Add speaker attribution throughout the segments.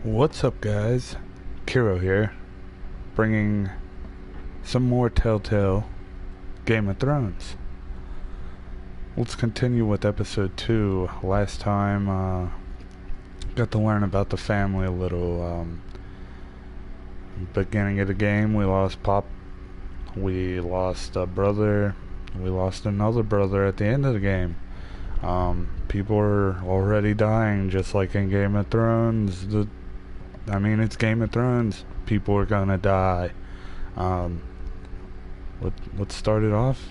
Speaker 1: What's up, guys? Kiro here, bringing some more Telltale Game of Thrones. Let's continue with episode 2. Last time, got to learn about the family a little. Beginning of the game, we lost Pop, we lost a brother, we lost another brother at the end of the game. People are already dying, just like in Game of Thrones. It's Game of Thrones. People are gonna die. Let's start it off.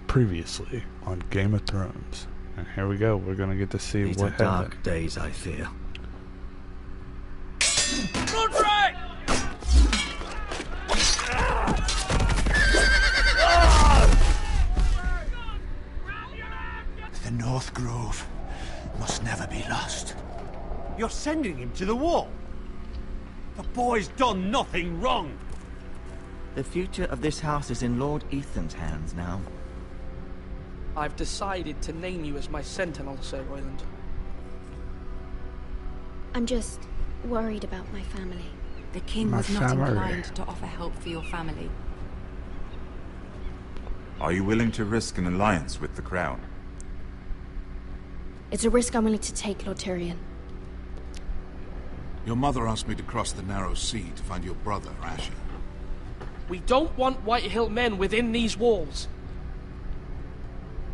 Speaker 1: Previously on Game of Thrones. And here we go. We're gonna get to see
Speaker 2: These
Speaker 1: what
Speaker 2: are dark
Speaker 1: happened.
Speaker 2: days, I fear.
Speaker 3: Roderick!
Speaker 4: The North Grove must never be lost.
Speaker 3: You're sending him to the wall? The boy's done nothing wrong.
Speaker 2: The future of this house is in Lord Ethan's hands now.
Speaker 5: I've decided to name you as my sentinel, Sir Royland.
Speaker 6: I'm just worried about my family.
Speaker 7: The king
Speaker 1: My
Speaker 7: was not
Speaker 1: family.
Speaker 7: inclined to offer help for your family.
Speaker 8: Are you willing to risk an alliance with the Crown?
Speaker 6: It's a risk I'm willing to take, Lord Tyrion.
Speaker 4: Your mother asked me to cross the narrow sea to find your brother, Asher.
Speaker 5: We don't want Whitehill men within these walls.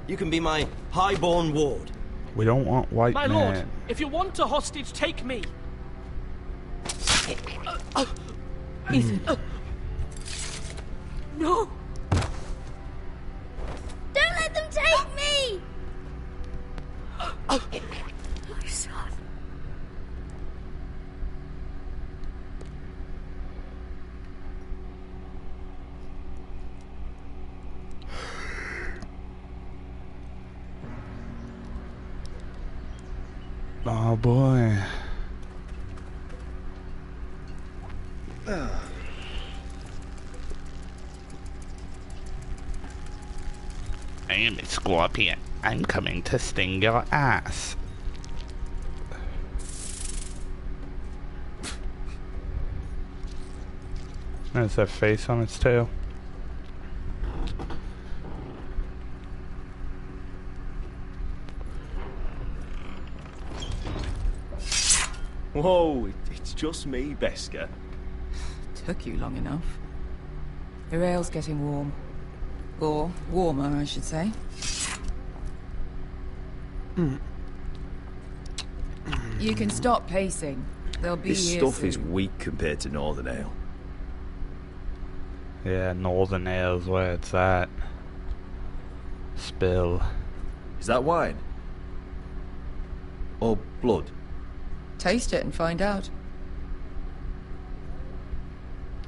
Speaker 9: You can be my highborn ward.
Speaker 1: We don't want white
Speaker 5: My
Speaker 1: men.
Speaker 5: lord, if you want a hostage, take me.
Speaker 7: Ethan.
Speaker 5: No!
Speaker 6: Don't let them take me!
Speaker 7: My son.
Speaker 1: Oh boy. I am a scorpion. I'm coming to sting your ass. There's that face on its tail.
Speaker 9: Whoa, it's just me, Beska.
Speaker 7: Took you long enough. The ale's getting warm. Or warmer, I should say. You can stop pacing. They'll be
Speaker 9: This
Speaker 7: here
Speaker 9: stuff
Speaker 7: soon.
Speaker 9: is weak compared to Northern Ale.
Speaker 1: Yeah, Northern Ale's where it's at. Spill.
Speaker 9: Is that wine? Or blood?
Speaker 7: Taste it and find out.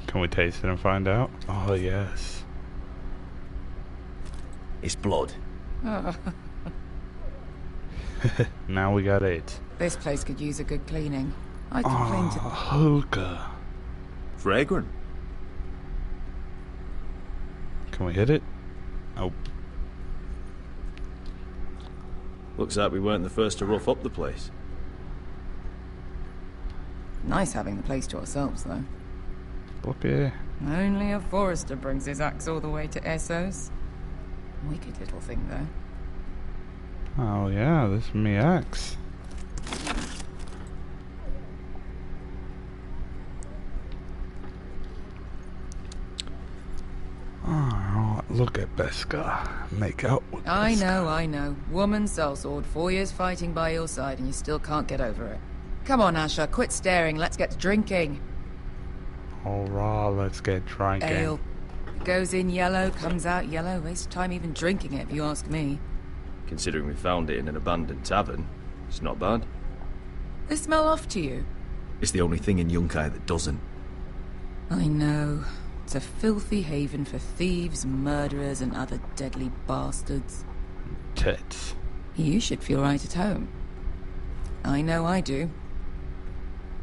Speaker 1: Can we taste it and find out? Oh, yes.
Speaker 9: It's blood.
Speaker 7: Oh,
Speaker 1: Now we got AIDS.
Speaker 7: this place could use a good cleaning. I complained to...
Speaker 1: Hookah.
Speaker 9: Fragrant.
Speaker 1: Can we hit it? Nope.
Speaker 9: Looks like we weren't the first to rough up the place.
Speaker 7: Nice having the place to ourselves, though.
Speaker 1: Okay.
Speaker 7: Only a forester brings his axe all the way to Essos. Wicked little thing, though.
Speaker 1: Oh yeah, this is me axe. Oh, look at Beska. Make out with
Speaker 7: I
Speaker 1: Beska.
Speaker 7: I know. Woman sellsword, 4 years fighting by your side and you still can't get over it. Come on, Asher, quit staring, let's get to drinking.
Speaker 1: Alright, let's get drinking.
Speaker 7: Ale. Goes in yellow, comes out yellow. Waste time even drinking it, if you ask me.
Speaker 9: Considering we found it in an abandoned tavern, it's not bad.
Speaker 7: They smell off to you.
Speaker 9: It's the only thing in Yunkai that doesn't.
Speaker 7: I know. It's a filthy haven for thieves, murderers, and other deadly bastards.
Speaker 1: tits.
Speaker 7: You should feel right at home. I know I do.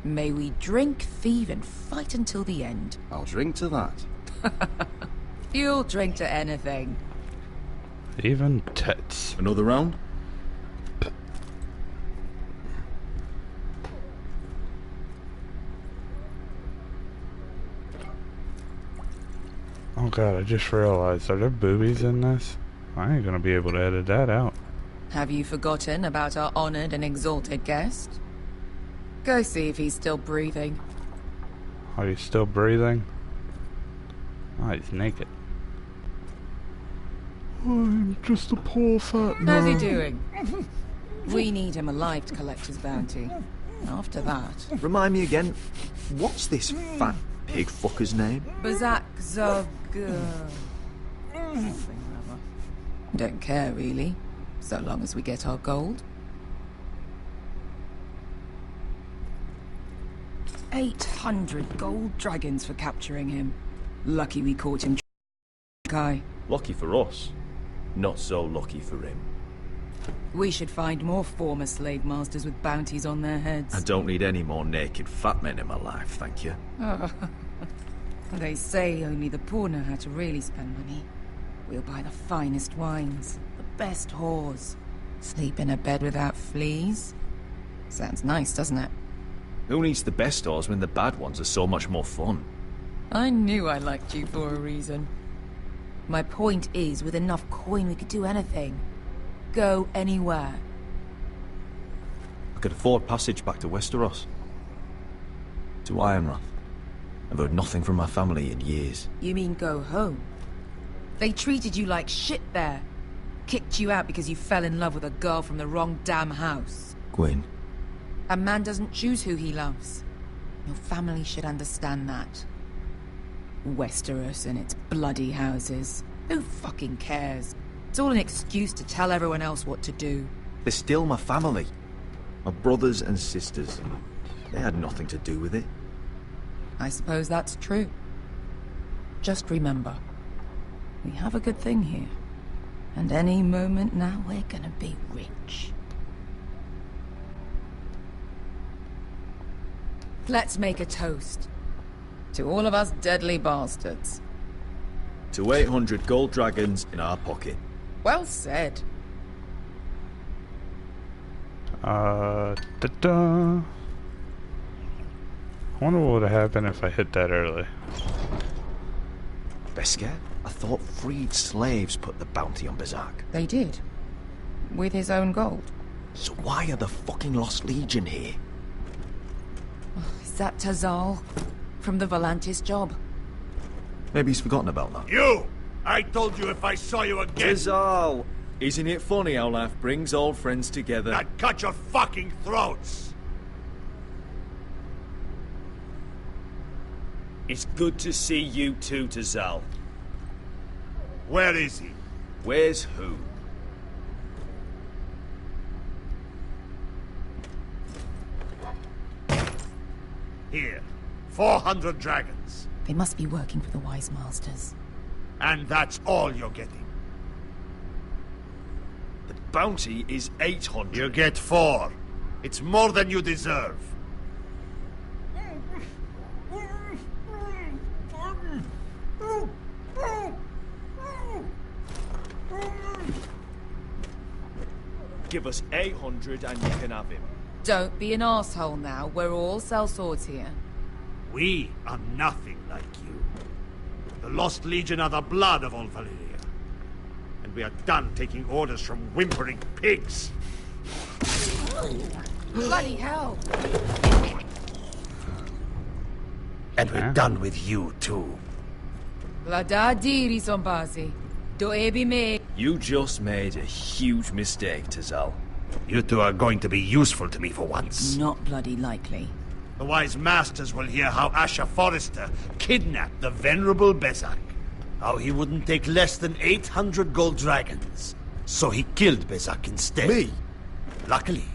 Speaker 7: May we drink, thieve, and fight until the end.
Speaker 10: I'll drink to that.
Speaker 7: You'll drink to anything.
Speaker 1: Even tits.
Speaker 10: Another round?
Speaker 1: Oh god, I just realized, are there boobies in this? I ain't gonna be able to edit that out.
Speaker 7: Have you forgotten about our honored and exalted guest? Go see if he's still breathing.
Speaker 1: Are you still breathing? Oh, he's naked. I'm just a poor fat man.
Speaker 7: How's he doing? We need him alive to collect his bounty. After that...
Speaker 9: Remind me again, what's this fat pig fucker's name?
Speaker 7: Bazak Zog... something or other. Don't care, really. So long as we get our gold. 800 gold dragons for capturing him. Lucky we caught him, guy.
Speaker 11: Lucky for us. Not so lucky for him.
Speaker 7: We should find more former slave masters with bounties on their heads.
Speaker 11: I don't need any more naked fat men in my life, thank you.
Speaker 7: Oh. They say only the poor know how to really spend money. We'll buy the finest wines, the best whores. Sleep in a bed without fleas. Sounds nice, doesn't it?
Speaker 11: Who needs the best whores when the bad ones are so much more fun?
Speaker 7: I knew I liked you for a reason. My point is, with enough coin we could do anything. Go anywhere.
Speaker 11: I could afford passage back to Westeros. To Ironrath. I've heard nothing from my family in years.
Speaker 7: You mean go home? They treated you like shit there. Kicked you out because you fell in love with a girl from the wrong damn house.
Speaker 11: Gwyn.
Speaker 7: A man doesn't choose who he loves. Your family should understand that. Westeros and its bloody houses. Who fucking cares? It's all an excuse to tell everyone else what to do.
Speaker 11: They're still my family. My brothers and sisters. They had nothing to do with it.
Speaker 7: I suppose that's true. Just remember, we have a good thing here. And any moment now we're gonna be rich. Let's make a toast. To all of us deadly bastards.
Speaker 11: To 800 gold dragons in our pocket.
Speaker 7: Well said.
Speaker 1: Da-da. I wonder what would have happened if I hit that early.
Speaker 11: Beskar? I thought freed slaves put the bounty on Bazak.
Speaker 7: They did. With his own gold.
Speaker 11: So why are the fucking Lost Legion here?
Speaker 7: Is that Tazal? From the Volantis job?
Speaker 11: Maybe he's forgotten about that.
Speaker 3: You! I told you if I saw you again...
Speaker 11: Tazal! Isn't it funny how life brings old friends together?
Speaker 3: I'd cut your fucking throats!
Speaker 12: It's good to see you too, Tazal.
Speaker 3: Where is he?
Speaker 12: Where's who?
Speaker 3: Here. 400 dragons.
Speaker 7: They must be working for the Wise Masters.
Speaker 3: And that's all you're getting.
Speaker 12: The bounty is 800.
Speaker 3: You get 4. It's more than you deserve.
Speaker 12: Give us 800 and you can have him.
Speaker 7: Don't be an asshole now. We're all sellswords here.
Speaker 3: We are nothing like you. The Lost Legion are the blood of all Valyria. And we are done taking orders from whimpering pigs.
Speaker 7: Bloody hell!
Speaker 3: And we're done with you, too.
Speaker 7: Vlada diri sombazi. Do ebi me.
Speaker 12: You just made a huge mistake, Tazal.
Speaker 3: You two are going to be useful to me for once.
Speaker 7: Not bloody likely.
Speaker 3: The Wise Masters will hear how Asher Forrester kidnapped the venerable Bezak. How he wouldn't take less than 800 gold dragons. So he killed Bezak instead.
Speaker 11: Me?
Speaker 3: Luckily,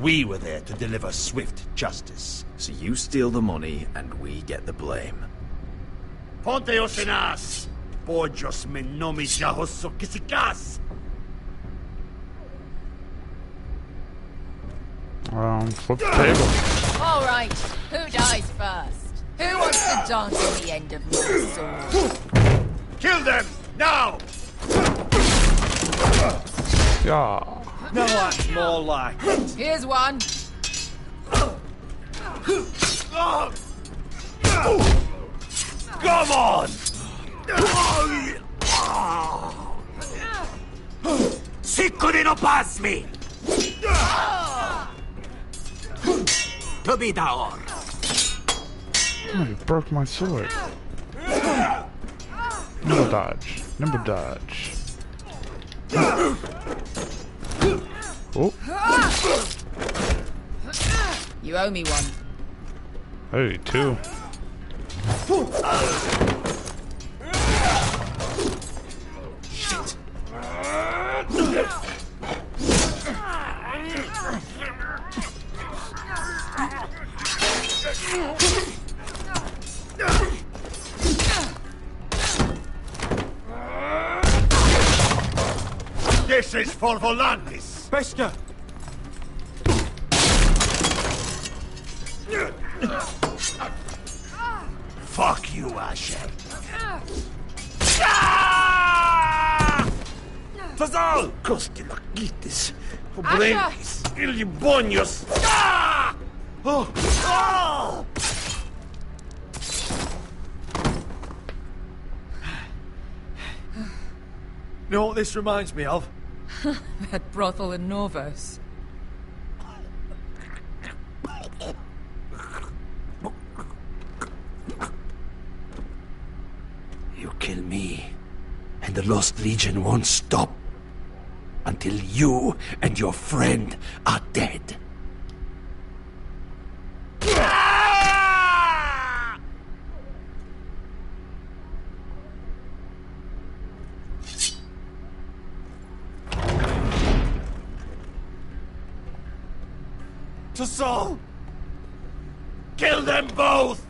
Speaker 3: we were there to deliver swift justice.
Speaker 11: So you steal the money and we get the blame.
Speaker 3: Ponte Osenas! Pojos me nomi jahoso kisikas!
Speaker 1: Flip the table.
Speaker 7: All right, who dies first? Who wants to dance on the end of my sword?
Speaker 3: Kill them now!
Speaker 1: Yeah.
Speaker 12: No, that's more like it.
Speaker 7: Here's one.
Speaker 3: Come on! Sicuri no pasmi! Tobitaor!
Speaker 1: Oh, you broke my sword. Nimble dodge. Nimble dodge. Oh.
Speaker 7: You owe me one.
Speaker 1: Hey, two.
Speaker 3: Shit! This is for Volantis!
Speaker 12: Bester!
Speaker 3: Fuck you, Asher! Fazal! Costi laquitis! Obrengis! Ilibonios! Oh! Oh!
Speaker 12: You know what this reminds me of?
Speaker 7: That brothel in Norvos.
Speaker 3: You kill me, and the Lost Legion won't stop until you and your friend are dead. To Saul! Kill them both!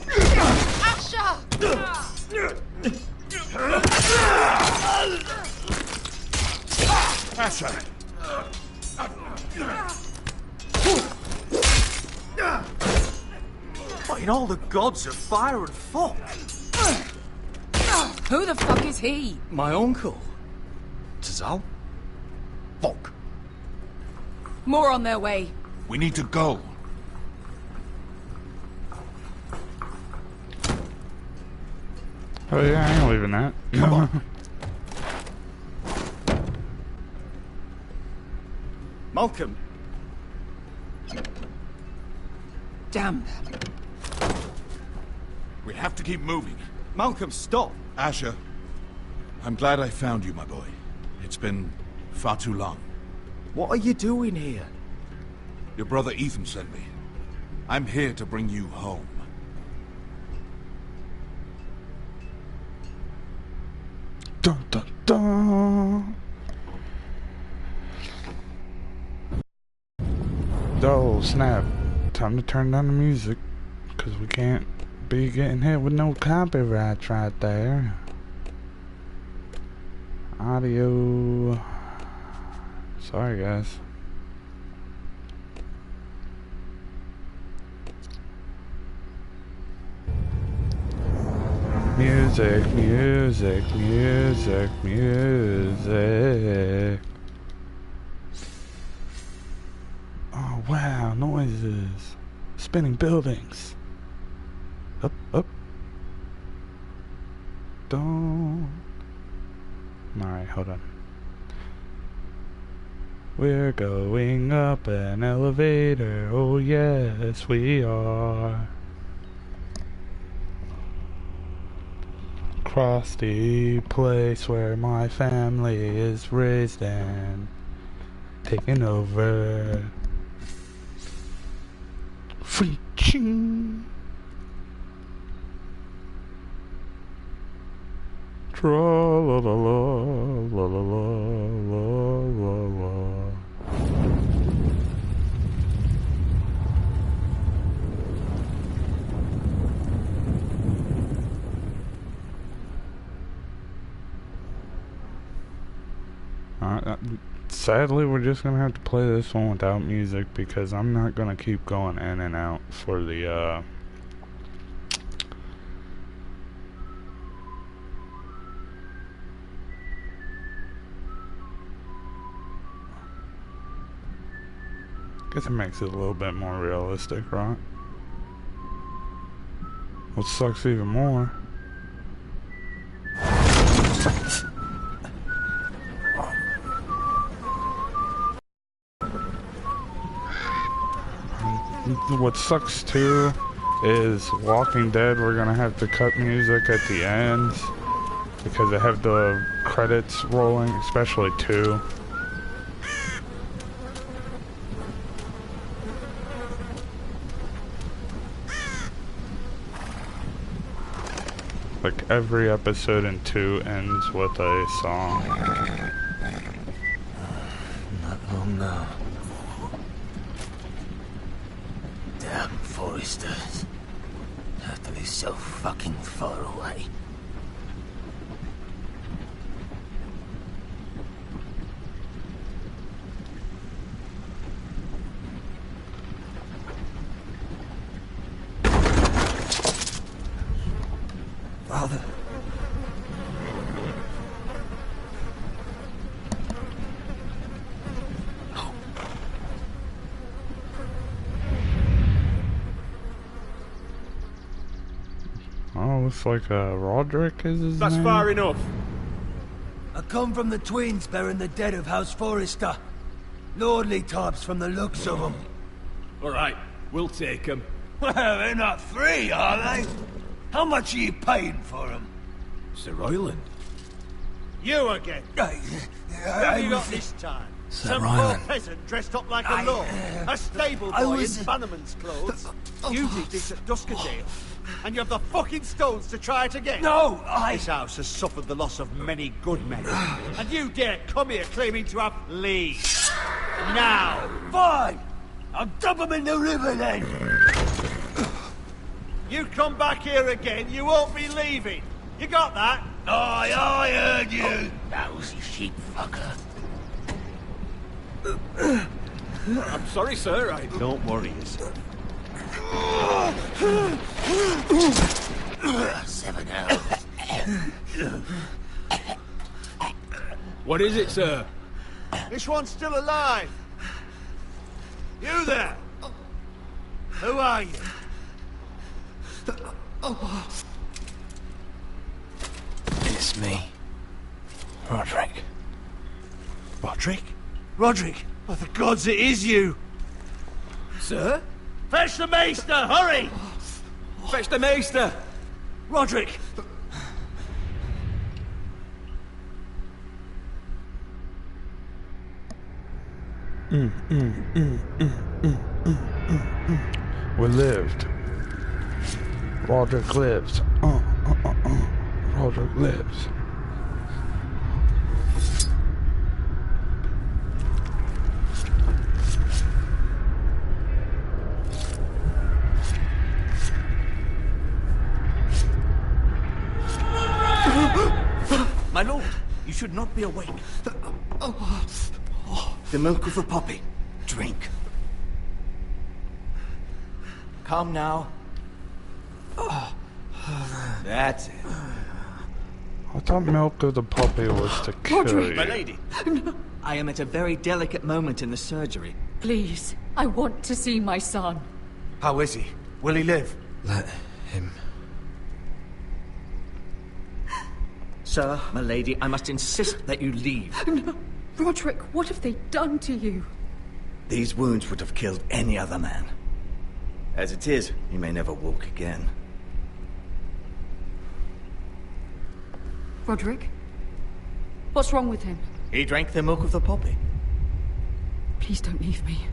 Speaker 7: Asha!
Speaker 3: Asher!
Speaker 12: Fighting all the gods of fire and fuck.
Speaker 7: Who the fuck is he?
Speaker 12: My uncle. Tazal? Fuck.
Speaker 7: More on their way.
Speaker 3: We need to go.
Speaker 1: Oh yeah, I ain't leaving that.
Speaker 3: Come on.
Speaker 12: Malcolm.
Speaker 7: Damn.
Speaker 3: We have to keep moving.
Speaker 12: Malcolm, stop.
Speaker 3: Asher, I'm glad I found you, my boy. It's been far too long.
Speaker 12: What are you doing here?
Speaker 3: Your brother Ethan sent me. I'm here to bring you home.
Speaker 1: Dun dun dun. Oh snap! Time to turn down the music, cause we can't be getting hit with no copyrights right there. Audio. Sorry guys. Music, music, music, music. Oh wow, noises. Spinning buildings. Up, up. Don't. Alright, hold on. We're going up an elevator, oh yes we are. Across the place where my family is raised and taken over. Ching. Tra la la la la la la la la. Sadly, we're just gonna have to play this one without music because I'm not gonna keep going in and out for the guess it makes it a little bit more realistic, right? What sucks even more what sucks too is Walking Dead, we're gonna have to cut music at the end because they have the credits rolling, especially 2. Like every episode in 2 ends with a song.
Speaker 4: Not long now. Damn Foresters. Have to be so fucking far away. Father.
Speaker 1: Oh, looks like Roderick is his
Speaker 12: That's
Speaker 1: name?
Speaker 12: far enough.
Speaker 4: I come from the twins bearing the dead of House Forrester. Lordly tops from the looks of them.
Speaker 12: All right, we'll take them.
Speaker 4: Well, they're not free, are they? How much are you paying for them?
Speaker 12: Sir Royland.
Speaker 3: You again. What have you got this time? Some poor peasant dressed up like a lord. A stable boy in Bannerman's clothes. You did this at Duskerdale. And you have the fucking stones to try it again?
Speaker 4: No,
Speaker 3: This house has suffered the loss of many good men. And you dare come here claiming to have leave. Now!
Speaker 4: Fine! I'll dump them in the river then!
Speaker 3: You come back here again, you won't be leaving. You got that?
Speaker 4: Aye, I heard you! Lousy sheep fucker.
Speaker 12: I'm sorry, sir.
Speaker 3: Don't worry yourself.
Speaker 4: 7 hours.
Speaker 12: What is it, sir?
Speaker 3: This one's still alive. You there? Who are you?
Speaker 4: It's me. Roderick.
Speaker 3: Roderick? Roderick? Oh, the gods, it is you!
Speaker 12: Sir?
Speaker 3: Fetch the maester, hurry!
Speaker 12: Fetch the maester!
Speaker 3: Roderick!
Speaker 1: We lived. Roderick lives. Roderick lives.
Speaker 2: My lord, you should not be awake. The milk of the poppy. Drink. Calm now. That's it.
Speaker 1: I thought milk of the puppy was to kill you.
Speaker 2: My lady. I am at a very delicate moment in the surgery.
Speaker 10: Please, I want to see my son.
Speaker 3: How is he? Will he live?
Speaker 4: Let him.
Speaker 2: Sir, my lady, I must insist that you leave.
Speaker 10: No. Roderick, what have they done to you?
Speaker 2: These wounds would have killed any other man. As it is, he may never walk again.
Speaker 10: Roderick? What's wrong with him?
Speaker 2: He drank the milk of the poppy.
Speaker 10: Please don't leave me.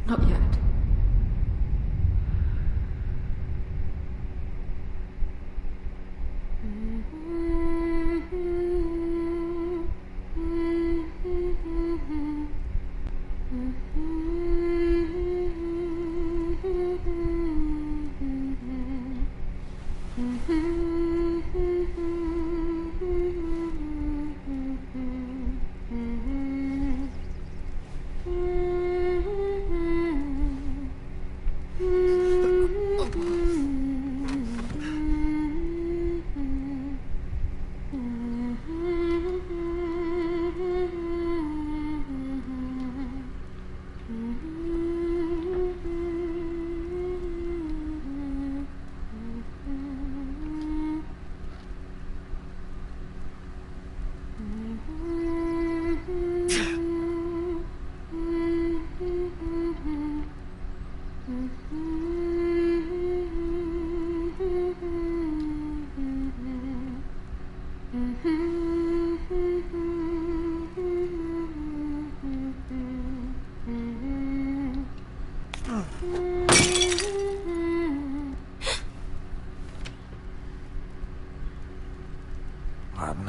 Speaker 10: Not yet.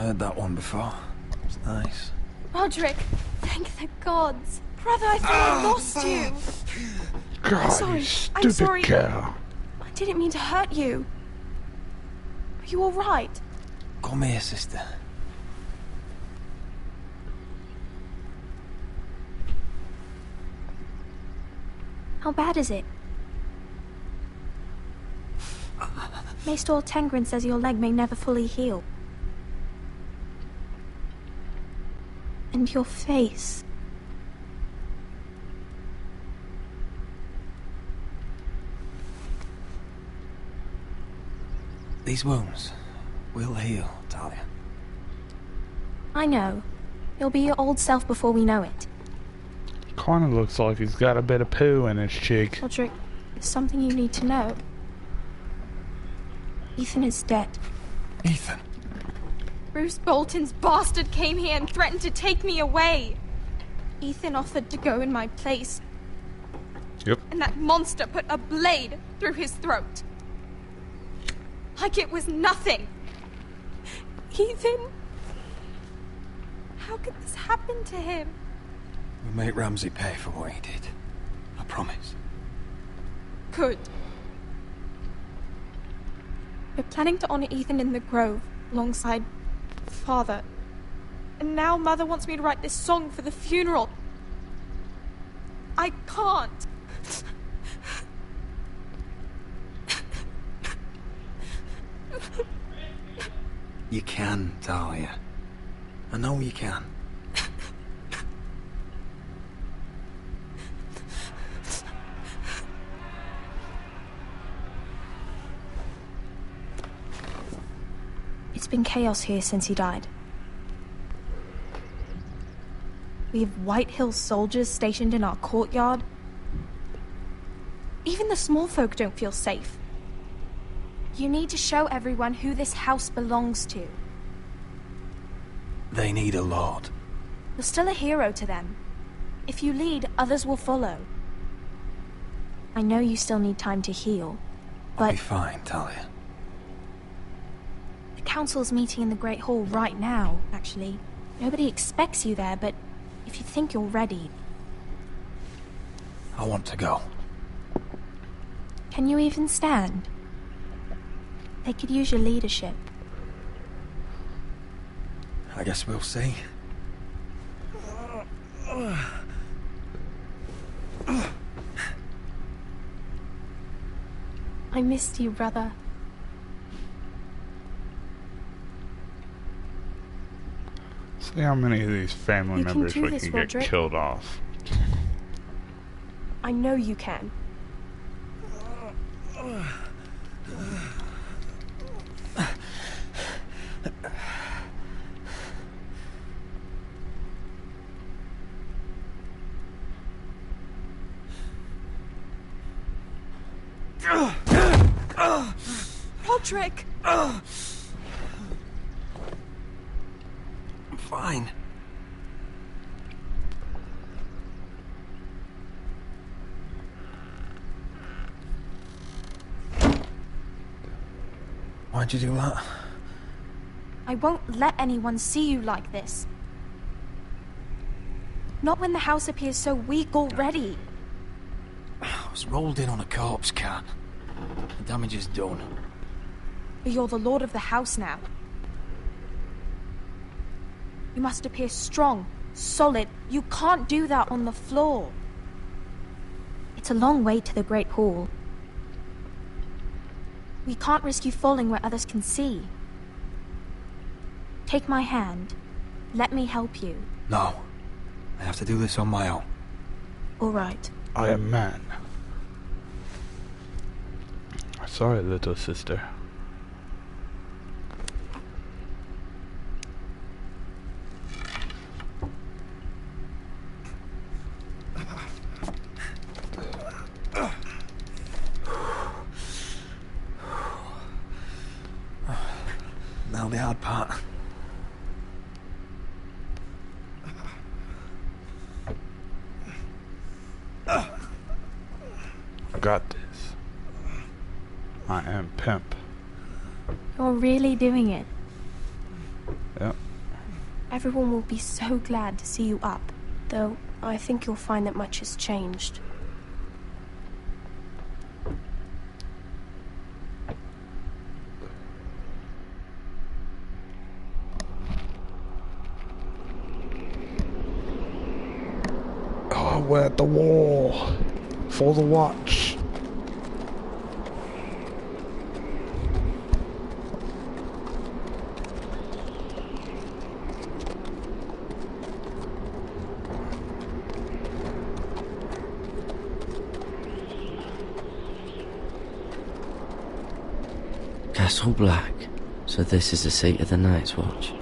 Speaker 11: Heard that one before. It's nice.
Speaker 13: Roderick, thank the gods. Brother, I thought I lost you.
Speaker 1: God,
Speaker 13: sorry.
Speaker 1: stupid
Speaker 13: I'm sorry.
Speaker 1: cow.
Speaker 13: I didn't mean to hurt you. Are you alright?
Speaker 11: Come here, sister.
Speaker 6: How bad is it? Maester Tengrin says your leg may never fully heal. And your face.
Speaker 11: These wounds will heal, Talia.
Speaker 6: I know. You'll be your old self before we know it.
Speaker 1: Kinda looks like he's got a bit of poo in his cheek.
Speaker 6: Roderick, there's something you need to know. Ethan is dead.
Speaker 11: Ethan?
Speaker 13: Bruce Bolton's bastard came here and threatened to take me away. Ethan offered to go in my place.
Speaker 1: Yep.
Speaker 13: And that monster put a blade through his throat. Like it was nothing. Ethan? How could this happen to him?
Speaker 11: We'll make Ramsay pay for what he did. I promise.
Speaker 13: Good. We're planning to honor Ethan in the Grove, alongside Father. And now Mother wants me to write this song for the funeral. I can't.
Speaker 11: You can, Talia. I know you can.
Speaker 6: It's been chaos here since he died.
Speaker 13: We have White Hill soldiers stationed in our courtyard. Even the small folk don't feel safe. You need to show everyone who this house belongs to.
Speaker 11: They need a lord.
Speaker 13: You're still a hero to them. If you lead, others will follow.
Speaker 6: I know you still need time to heal, but...
Speaker 11: I'll be fine, Talia.
Speaker 6: The council's meeting in the Great Hall right now, actually. Nobody expects you there, but if you think you're ready...
Speaker 11: I want to go.
Speaker 6: Can you even stand? They could use your leadership.
Speaker 11: I guess we'll see.
Speaker 6: I missed you, brother.
Speaker 1: See how many of these family
Speaker 13: You can
Speaker 1: members
Speaker 13: do
Speaker 1: we
Speaker 13: this,
Speaker 1: can get
Speaker 13: Roderick.
Speaker 1: killed off.
Speaker 13: I know you can. Roderick!
Speaker 11: I'm fine. Why'd you do that?
Speaker 13: I won't let anyone see you like this. Not when the house appears so weak already.
Speaker 11: I was rolled in on a corpse cart. The damage is done.
Speaker 13: But you're the lord of the house now. You must appear strong, solid. You can't do that on the floor.
Speaker 6: It's a long way to the Great Hall.
Speaker 13: We can't risk you falling where others can see.
Speaker 6: Take my hand. Let me help you.
Speaker 11: No. I have to do this on my own.
Speaker 6: All right.
Speaker 1: I am man. Sorry, little sister.
Speaker 11: Now the hard part.
Speaker 1: I got this. I am pimp.
Speaker 6: You're really doing it.
Speaker 1: Yep.
Speaker 6: Everyone will be so glad to see you up, though I think you'll find that much has changed.
Speaker 1: Oh, we're at the wall. For the watch.
Speaker 14: Castle Black. So this is the seat of the Night's Watch.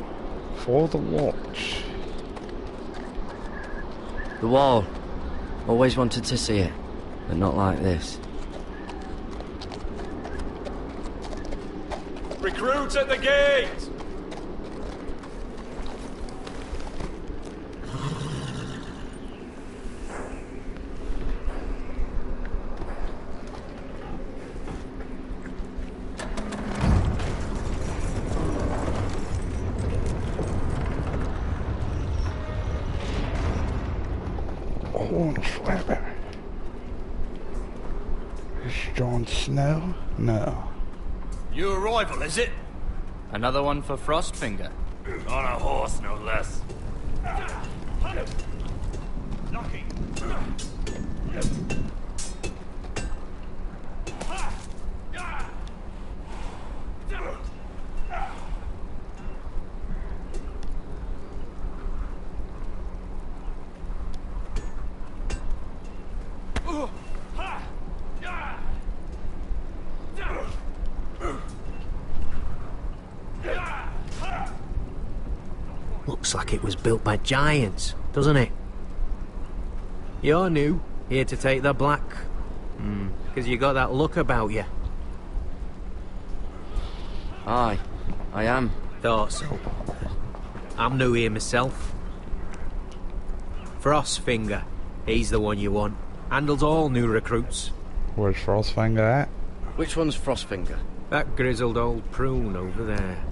Speaker 1: For the watch.
Speaker 14: The wall. Always wanted to see it, but not like this.
Speaker 12: Recruits at the gate!
Speaker 1: Hornsweber. Is Jon Snow? No.
Speaker 15: New arrival, is it?
Speaker 16: Another one for Frostfinger.
Speaker 15: On a horse, no less.
Speaker 3: Knocking.
Speaker 17: Looks like it was built by giants, doesn't it? You're new, here to take the black. Because you got that look about you.
Speaker 14: Aye, I am.
Speaker 17: Thought so. I'm new here myself. Frostfinger, he's the one you want. Handles all new recruits.
Speaker 1: Where's Frostfinger at?
Speaker 14: Which one's Frostfinger?
Speaker 17: That grizzled old prune over there.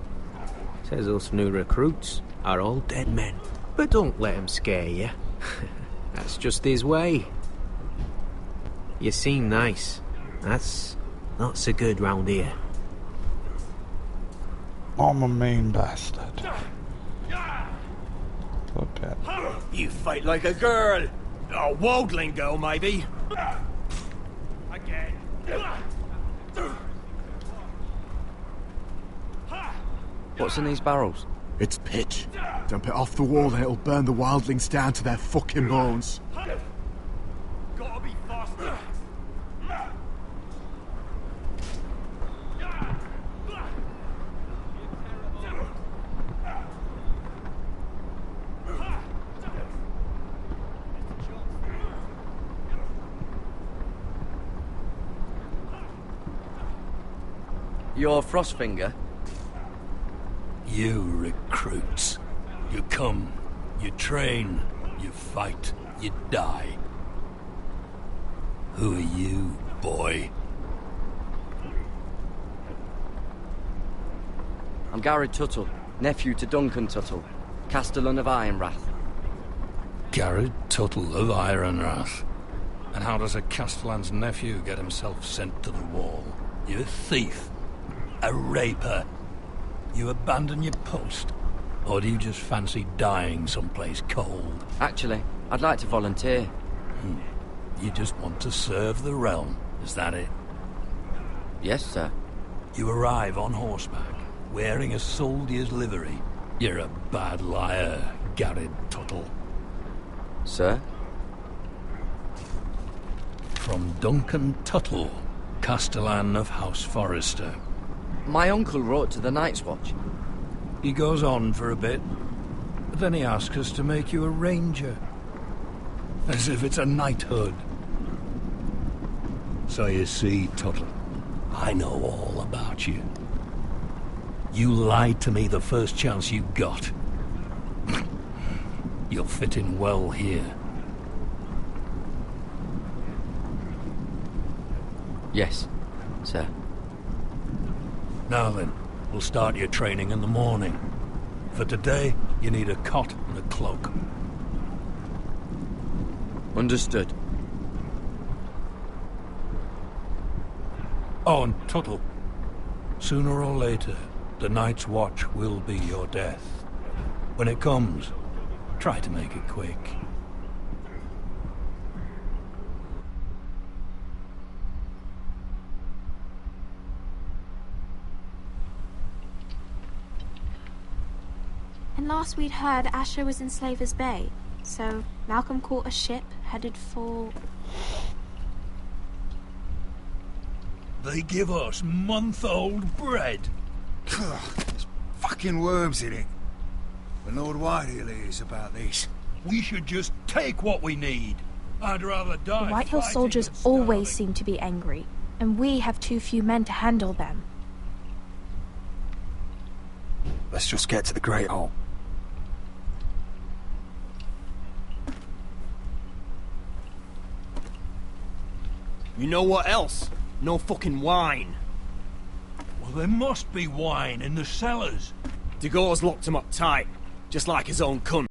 Speaker 17: Says us new recruits are all dead men. But don't let him scare you. That's just his way. You seem nice. That's not so good round here.
Speaker 1: I'm a mean bastard. Look at...
Speaker 15: You fight like a girl. A wildling girl, maybe.
Speaker 3: Again.
Speaker 14: What's in these barrels?
Speaker 18: It's pitch. Dump it off the wall and it'll burn the wildlings down to their fucking bones.
Speaker 3: Gotta be faster.
Speaker 14: You're Frostfinger?
Speaker 15: You recruits. You come, you train, you fight, you die. Who are you, boy?
Speaker 14: I'm Gary Tuttle, nephew to Duncan Tuttle, Castellan of Ironrath.
Speaker 15: Garrett Tuttle of Ironrath. And how does a Castellan's nephew get himself sent to the wall? You a thief? A raper? You abandon your post? Or do you just fancy dying someplace cold?
Speaker 14: Actually, I'd like to volunteer.
Speaker 15: You just want to serve the realm, is that it?
Speaker 14: Yes, sir.
Speaker 15: You arrive on horseback, wearing a soldier's livery. You're a bad liar, Garrett Tuttle.
Speaker 14: Sir?
Speaker 15: From Duncan Tuttle, Castellan of House Forrester.
Speaker 14: My uncle wrote to the Night's Watch.
Speaker 15: He goes on for a bit, but then he asks us to make you a ranger. As if it's a knighthood. So you see, Tuttle, I know all about you. You lied to me the first chance you got. You'll fit in well here.
Speaker 14: Yes, sir.
Speaker 15: Now then, we'll start your training in the morning. For today, You need a cot and a cloak.
Speaker 14: Understood.
Speaker 15: Oh, and Tuttle. Sooner or later, the Night's Watch will be your death. When it comes, try to make it quick.
Speaker 6: And last we'd heard, Asher was in Slaver's Bay. So Malcolm caught a ship headed for...
Speaker 15: They give us month-old bread.
Speaker 19: There's fucking worms in it. But Lord Whitehill hears about these.
Speaker 15: We should just take what we need. I'd rather die.
Speaker 6: The Whitehill soldiers always seem to be angry, and we have too few men to handle them.
Speaker 19: Let's just get to the Great Hall.
Speaker 9: You know what else? No fucking wine.
Speaker 15: Well, there must be wine in the cellars.
Speaker 9: Degau's locked him up tight, just like his own cunt.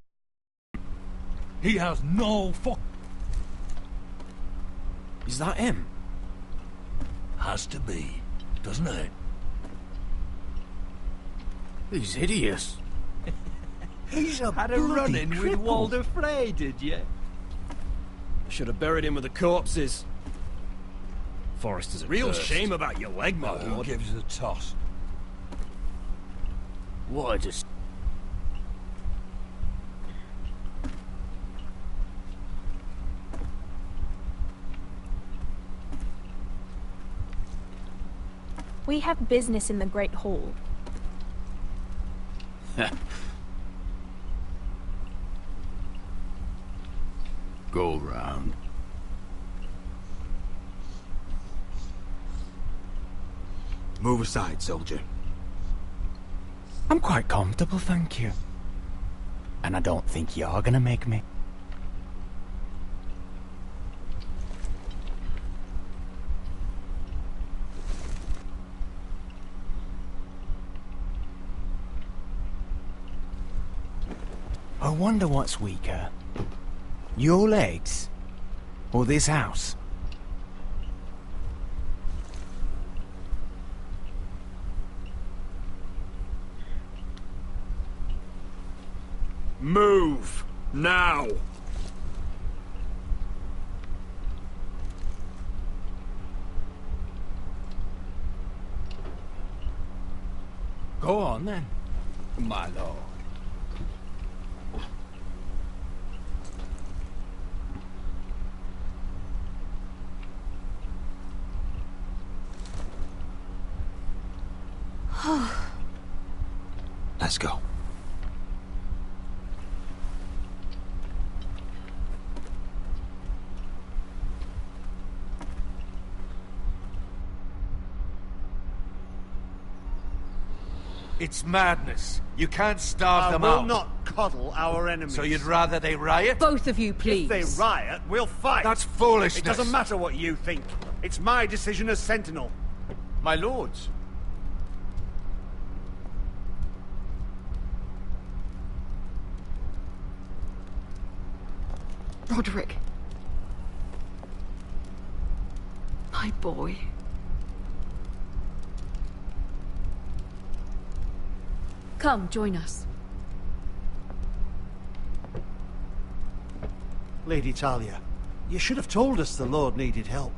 Speaker 15: He has no fuck.
Speaker 9: Is that him?
Speaker 15: Has to be, doesn't it?
Speaker 9: He's hideous.
Speaker 17: He's a
Speaker 9: Had a run-in with Walder Frey, did you? Should have buried him with the corpses. Forrester's a real shame about your leg, my
Speaker 15: Who
Speaker 9: lord.
Speaker 15: gives a toss?
Speaker 9: What a just...
Speaker 6: We have business in the Great Hall.
Speaker 19: Go round. Move aside, soldier.
Speaker 20: I'm quite comfortable, thank you. And I don't think you're gonna make me. I wonder what's weaker. Your legs? Or this house?
Speaker 9: Move! Now!
Speaker 20: Go on then, my lord.
Speaker 19: Let's go.
Speaker 3: It's madness. You can't starve them out. I will not coddle our enemies. So you'd rather they riot?
Speaker 10: Both of you, please.
Speaker 3: If they riot, we'll fight. That's foolishness. It doesn't matter what you think. It's my decision as Sentinel. My lords.
Speaker 10: Roderick. My boy. Come, join us.
Speaker 3: Lady Talia, you should have told us the Lord needed help.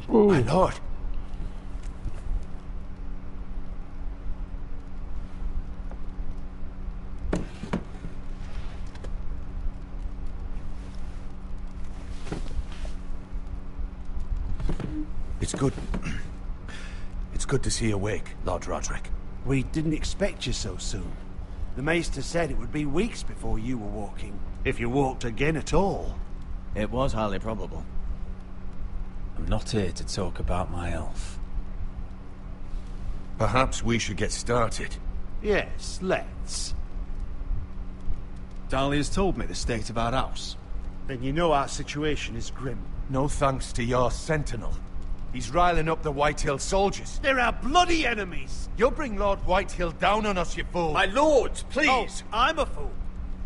Speaker 20: My lord.
Speaker 3: It's good. It's good to see you awake, Lord Roderick. We didn't expect you so soon. The Maester said it would be weeks before you were walking, if you walked again at all.
Speaker 2: It was highly probable.
Speaker 20: I'm not here to talk about my elf.
Speaker 3: Perhaps we should get started. Yes, let's.
Speaker 18: Dahlia's told me the state of our house.
Speaker 3: Then you know our situation is grim.
Speaker 18: No thanks to your sentinel.
Speaker 21: He's riling up the Whitehill soldiers.
Speaker 3: They're our bloody enemies!
Speaker 21: You'll bring Lord Whitehill down on us, you fool!
Speaker 3: My lords, please! Oh, I'm a fool.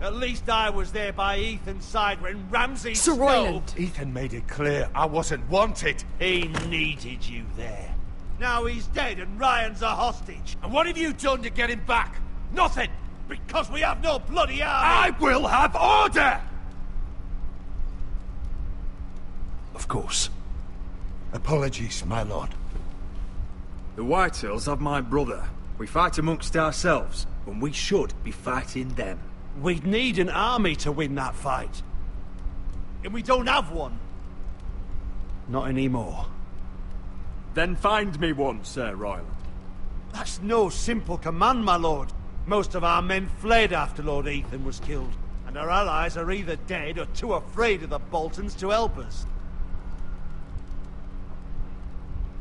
Speaker 3: At least I was there by Ethan's side when Ramsay
Speaker 21: Sir
Speaker 3: stole...
Speaker 21: Royland! Ethan made it clear I wasn't wanted.
Speaker 3: He needed you there. Now he's dead and Ryan's a hostage.
Speaker 21: And what have you done to get him back? Nothing!
Speaker 3: Because we have no bloody army!
Speaker 21: I will have order! Of course. Apologies, my lord.
Speaker 22: The Whitehills have my brother. We fight amongst ourselves, when we should be fighting them.
Speaker 3: We'd need an army to win that fight. And we don't have one. Not anymore.
Speaker 22: Then find me one, Sir Royland.
Speaker 3: That's no simple command, my lord. Most of our men fled after Lord Ethan was killed, and our allies are either dead or too afraid of the Boltons to help us.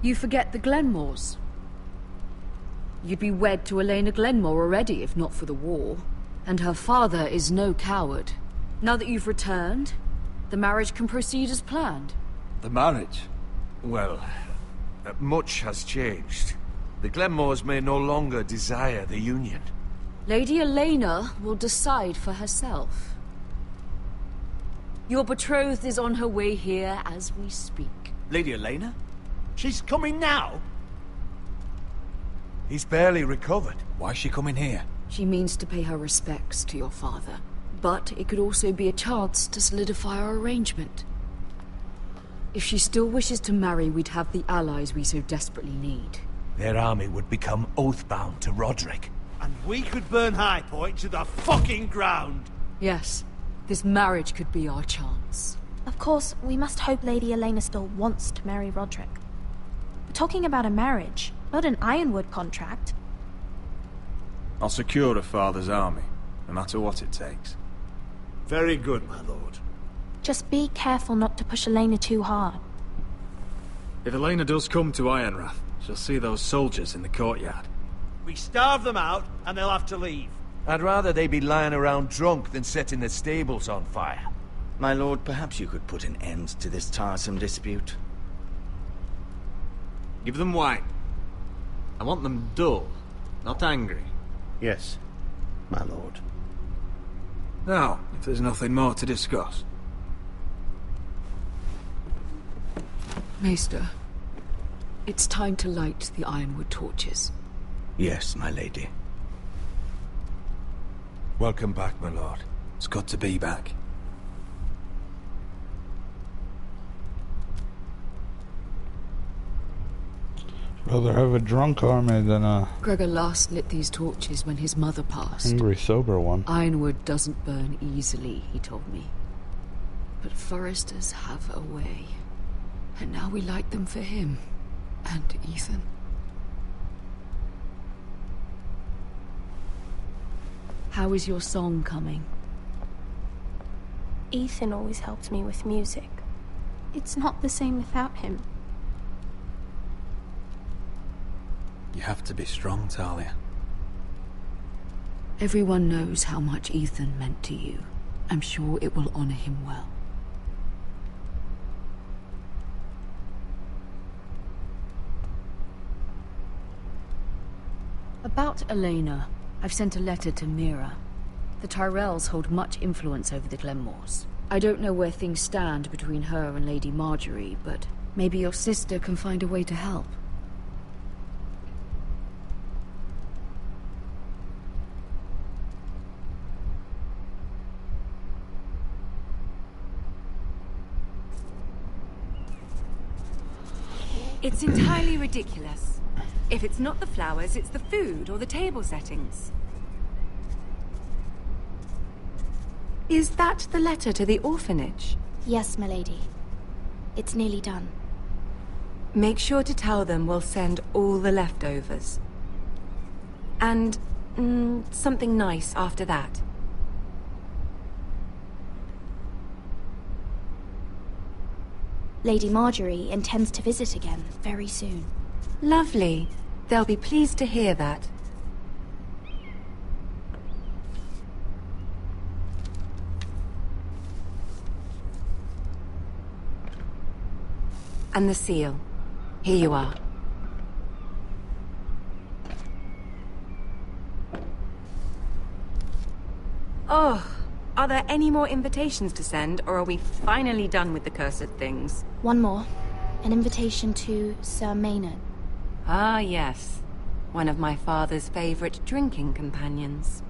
Speaker 10: You forget the Glenmores. You'd be wed to Elena Glenmore already, if not for the war. And her father is no coward. Now that you've returned, the marriage can proceed as planned.
Speaker 22: The marriage?
Speaker 21: Well, much has changed. The Glenmores may no longer desire the union.
Speaker 10: Lady Elena will decide for herself. Your betrothed is on her way here as we speak.
Speaker 2: Lady Elena?
Speaker 3: She's coming now?
Speaker 21: He's barely recovered.
Speaker 20: Why is she coming here?
Speaker 10: She means to pay her respects to your father. But it could also be a chance to solidify our arrangement. If she still wishes to marry, we'd have the allies we so desperately need.
Speaker 21: Their army would become oath-bound to Roderick.
Speaker 3: And we could burn High Point to the fucking ground!
Speaker 10: Yes, this marriage could be our chance.
Speaker 6: Of course, we must hope Lady Elena still wants to marry Roderick. We're talking about a marriage, not an Ironwood contract.
Speaker 22: I'll secure her father's army, no matter what it takes.
Speaker 3: Very good, my lord.
Speaker 6: Just be careful not to push Elena too hard.
Speaker 22: If Elena does come to Ironrath, she'll see those soldiers in the courtyard.
Speaker 3: We starve them out, and they'll have to leave.
Speaker 21: I'd rather they be lying around drunk than setting the stables on fire.
Speaker 2: My lord, perhaps you could put an end to this tiresome dispute.
Speaker 22: Give them wine. I want them dull, not angry.
Speaker 2: Yes, my lord.
Speaker 22: Now, if there's nothing more to discuss.
Speaker 10: Maester, it's time to light the Ironwood torches.
Speaker 2: Yes, my lady.
Speaker 21: Welcome back, my lord.
Speaker 20: It's good to be back.
Speaker 1: Rather have a drunk army than a
Speaker 10: Gregor last lit these torches when his mother passed.
Speaker 1: angry, sober one.
Speaker 10: Ironwood doesn't burn easily, he told me. But foresters have a way. And now we light them for him. And Ethan. How is your song coming?
Speaker 6: Ethan always helped me with music. It's not the same without him.
Speaker 20: You have to be strong, Talia.
Speaker 10: Everyone knows how much Ethan meant to you. I'm sure it will honor him well. About Elena, I've sent a letter to Mira. The Tyrells hold much influence over the Glenmores. I don't know where things stand between her and Lady Marjorie, but maybe your sister can find a way to help.
Speaker 23: It's entirely ridiculous. If it's not the flowers, it's the food or the table settings. Is that the letter to the orphanage?
Speaker 6: Yes, my lady. It's nearly done.
Speaker 23: Make sure to tell them we'll send all the leftovers. And something nice after that.
Speaker 6: Lady Marjorie intends to visit again very soon.
Speaker 23: Lovely. They'll be pleased to hear that. And the seal. Here you are. Oh, are there any more invitations to send, or are we finally done with the cursed things?
Speaker 6: One more. An invitation to Sir Maynard.
Speaker 23: Ah, yes. One of my father's favorite drinking companions.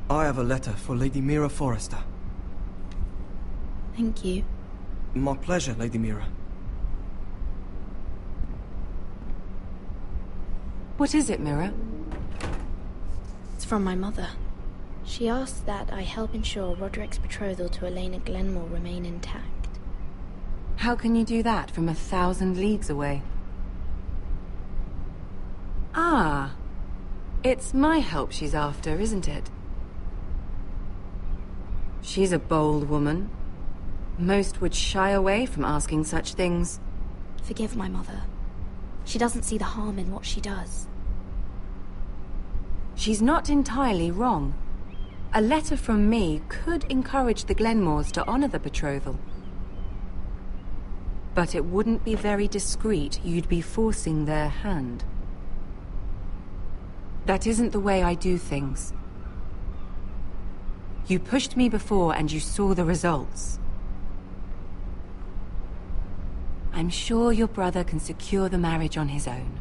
Speaker 5: I have a letter for Lady Mira Forrester.
Speaker 6: Thank you.
Speaker 5: My pleasure, Lady Mira.
Speaker 23: What is it, Mira?
Speaker 6: It's from my mother. She asks that I help ensure Roderick's betrothal to Elena Glenmore remain intact.
Speaker 23: How can you do that from 1,000 leagues away? Ah. It's my help she's after, isn't it? She's a bold woman. Most would shy away from asking such things.
Speaker 6: Forgive my mother. She doesn't see the harm in what she does.
Speaker 23: She's not entirely wrong. A letter from me could encourage the Glenmores to honor the betrothal. But it wouldn't be very discreet. You'd be forcing their hand. That isn't the way I do things. You pushed me before and you saw the results. I'm sure your brother can secure the marriage on his own.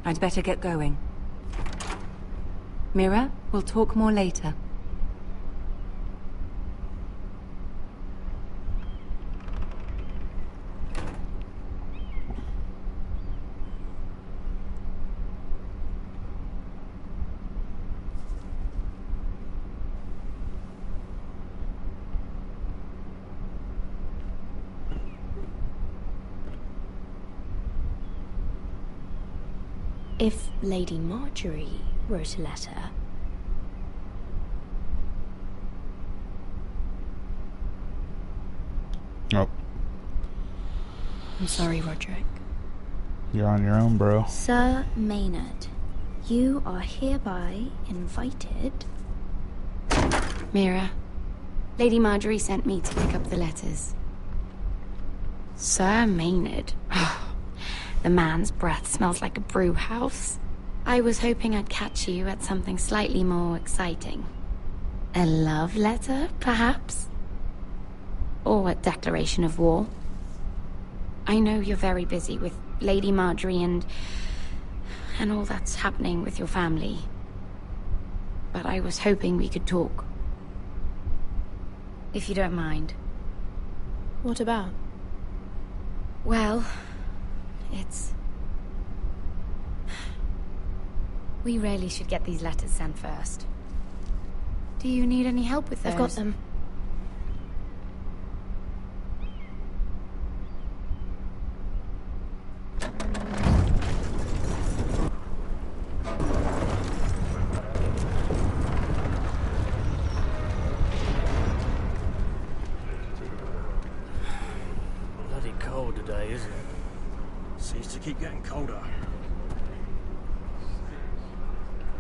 Speaker 23: I'd better get going. Mira, we'll talk more later.
Speaker 6: If Lady Marjorie wrote a letter...
Speaker 1: Oh.
Speaker 6: I'm sorry, Roderick.
Speaker 1: You're on your own, bro.
Speaker 6: Sir Maynard, you are hereby invited...
Speaker 7: Mira, Lady Marjorie sent me to pick up the letters. Sir Maynard. The man's breath smells like a brew house. I was hoping I'd catch you at something slightly more exciting. A love letter, perhaps? Or a declaration of war. I know you're very busy with Lady Marjorie and all that's happening with your family. But I was hoping we could talk. If you don't mind.
Speaker 6: What about?
Speaker 7: Well, it's... We really should get these letters sent first. Do you need any help with those?
Speaker 6: I've got them.
Speaker 12: Bloody cold today, isn't it? Seems to keep getting colder.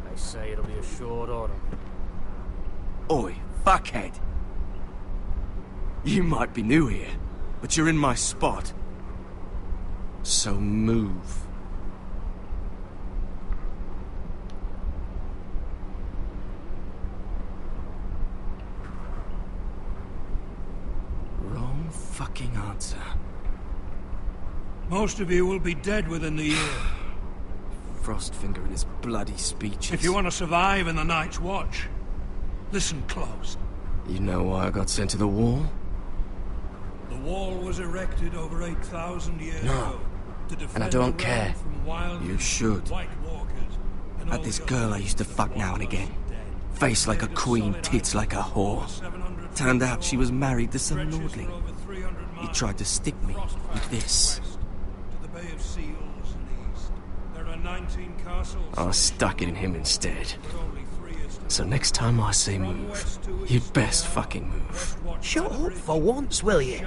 Speaker 12: They say it'll be a short autumn.
Speaker 5: Oi, fuckhead. You might be new here, but you're in my spot. So move. Wrong fucking answer.
Speaker 15: Most of you will be dead within the year.
Speaker 5: Frostfinger and his bloody speeches.
Speaker 15: If you want to survive in the Night's Watch, listen close.
Speaker 5: You know why I got sent to the wall?
Speaker 15: The wall was erected over 8,000 years ago to defend
Speaker 5: And I don't
Speaker 15: the realm
Speaker 5: care.
Speaker 15: from wild
Speaker 5: You should.
Speaker 15: White Walkers and
Speaker 5: Had
Speaker 15: all
Speaker 5: this
Speaker 15: the
Speaker 5: girl
Speaker 15: other
Speaker 5: I used to fuck now and again. Face like a queen, tits like a whore. Turned out she was married to some lordling. He tried to stick me with this.
Speaker 15: to the Bay of Seals and east. There are 19 castles.
Speaker 5: I stuck it in him instead. So next time I say move, you'd best fucking move.
Speaker 17: Shut up for once, will you?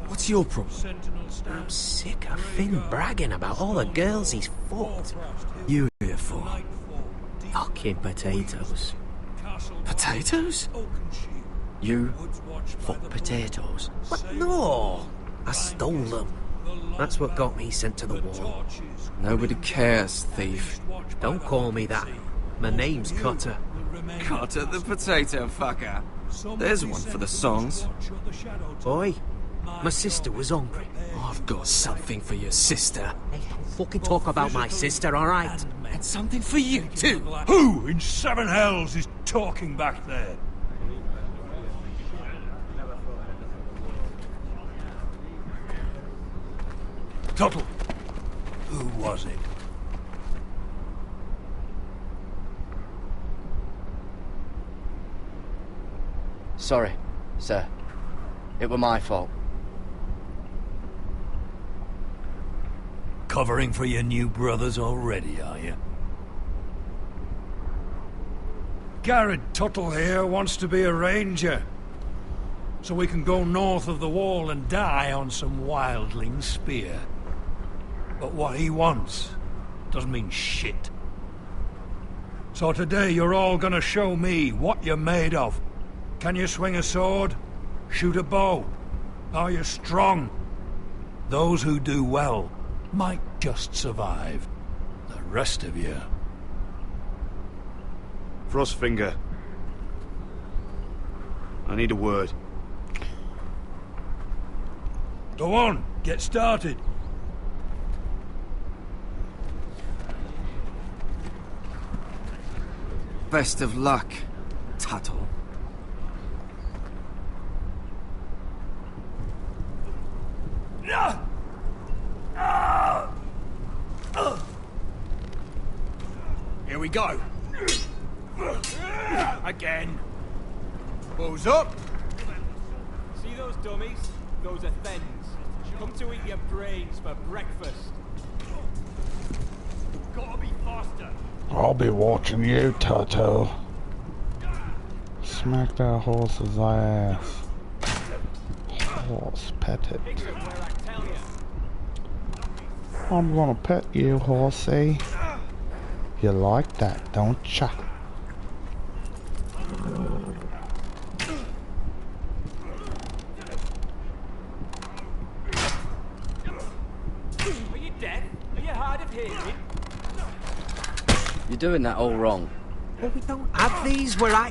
Speaker 5: What's your problem?
Speaker 17: I'm sick of Finn bragging about all the girls he's fucked.
Speaker 5: You here for?
Speaker 17: Fucking potatoes.
Speaker 5: Potatoes? You fuck potatoes?
Speaker 17: What? No! I stole them. That's what got me sent to the wall.
Speaker 5: Nobody cares, thief.
Speaker 17: Don't call me that. My name's Cutter.
Speaker 5: Cutter the potato fucker. There's one for the songs.
Speaker 17: Oi, my sister was hungry.
Speaker 5: I've got something for your sister.
Speaker 17: Hey, don't fucking talk about my sister, alright?
Speaker 5: And something for you too.
Speaker 15: Who in seven hells is talking back there? Tuttle. Who was it?
Speaker 14: Sorry, sir. It were my fault.
Speaker 15: Covering for your new brothers already, are you? Garrett Tuttle here wants to be a ranger. So we can go north of the wall and die on some wildling spear. But what he wants doesn't mean shit. So today you're all gonna show me what you're made of. Can you swing a sword? Shoot a bow? Are you strong? Those who do well might just survive. The rest of you...
Speaker 22: Frostfinger. I need a word.
Speaker 15: Go on, get started.
Speaker 5: Best of luck, Tuttle.
Speaker 22: Here we go. Again. Balls up.
Speaker 9: See those dummies? Those are thens. Come to eat your brains for breakfast. Gotta be faster.
Speaker 1: I'll be watching you, Toto. Smack that horse's ass. Horse, pet it. I'm gonna pet you, horsey. You like that, don't ya?
Speaker 9: Are you deaf? Are you hard of hearing?
Speaker 14: You're doing that all wrong.
Speaker 17: Well, we don't have these where I...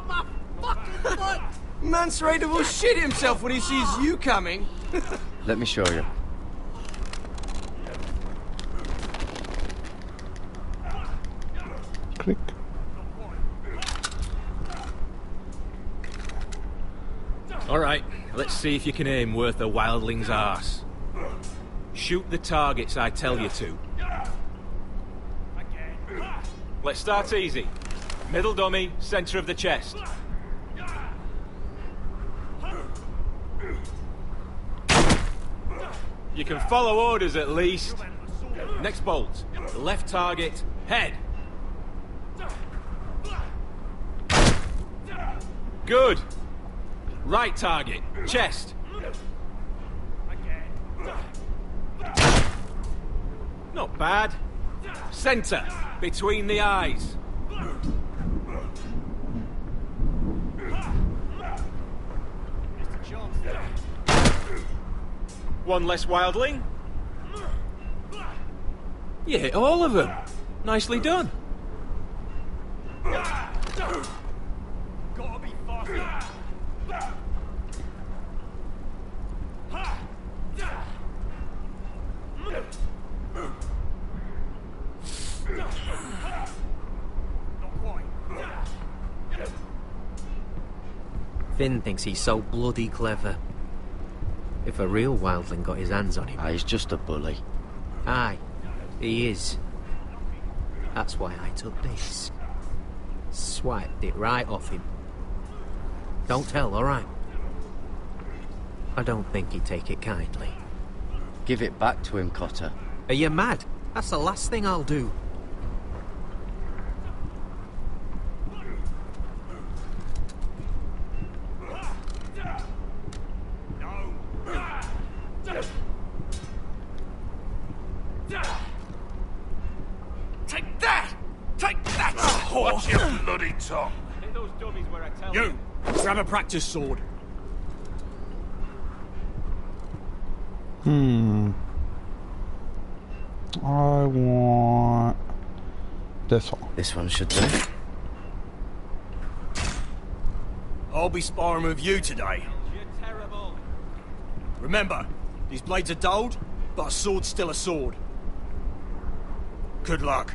Speaker 5: My fucking foot! Mance Raider will shit himself when he sees you coming.
Speaker 14: Let me show you.
Speaker 1: Click.
Speaker 9: Alright, let's see if you can aim worth a wildling's arse. Shoot the targets I tell you to. Let's start easy. Middle dummy, center of the chest. You can follow orders at least. Next bolt. Left target, head. Good. Right target, chest. Not bad. Center, between the eyes. One less wildling. You hit all of them. Nicely done. Gotta be faster.
Speaker 17: Finn thinks he's so bloody clever. If a real wildling got his hands on him...
Speaker 14: He's just a bully.
Speaker 17: Aye, he is. That's why I took this. Swiped it right off him. Don't tell, alright? I don't think he'd take it kindly.
Speaker 14: Give it back to him, Cotter.
Speaker 17: Are you mad? That's the last thing I'll do.
Speaker 9: Take
Speaker 22: your bloody tongue.
Speaker 9: Hit those dummies where I tell you. Grab a practice sword.
Speaker 1: I want this one.
Speaker 14: This one should do.
Speaker 9: I'll be sparring with you today. You're terrible. Remember, these blades are dulled, but a sword's still a sword. Good luck.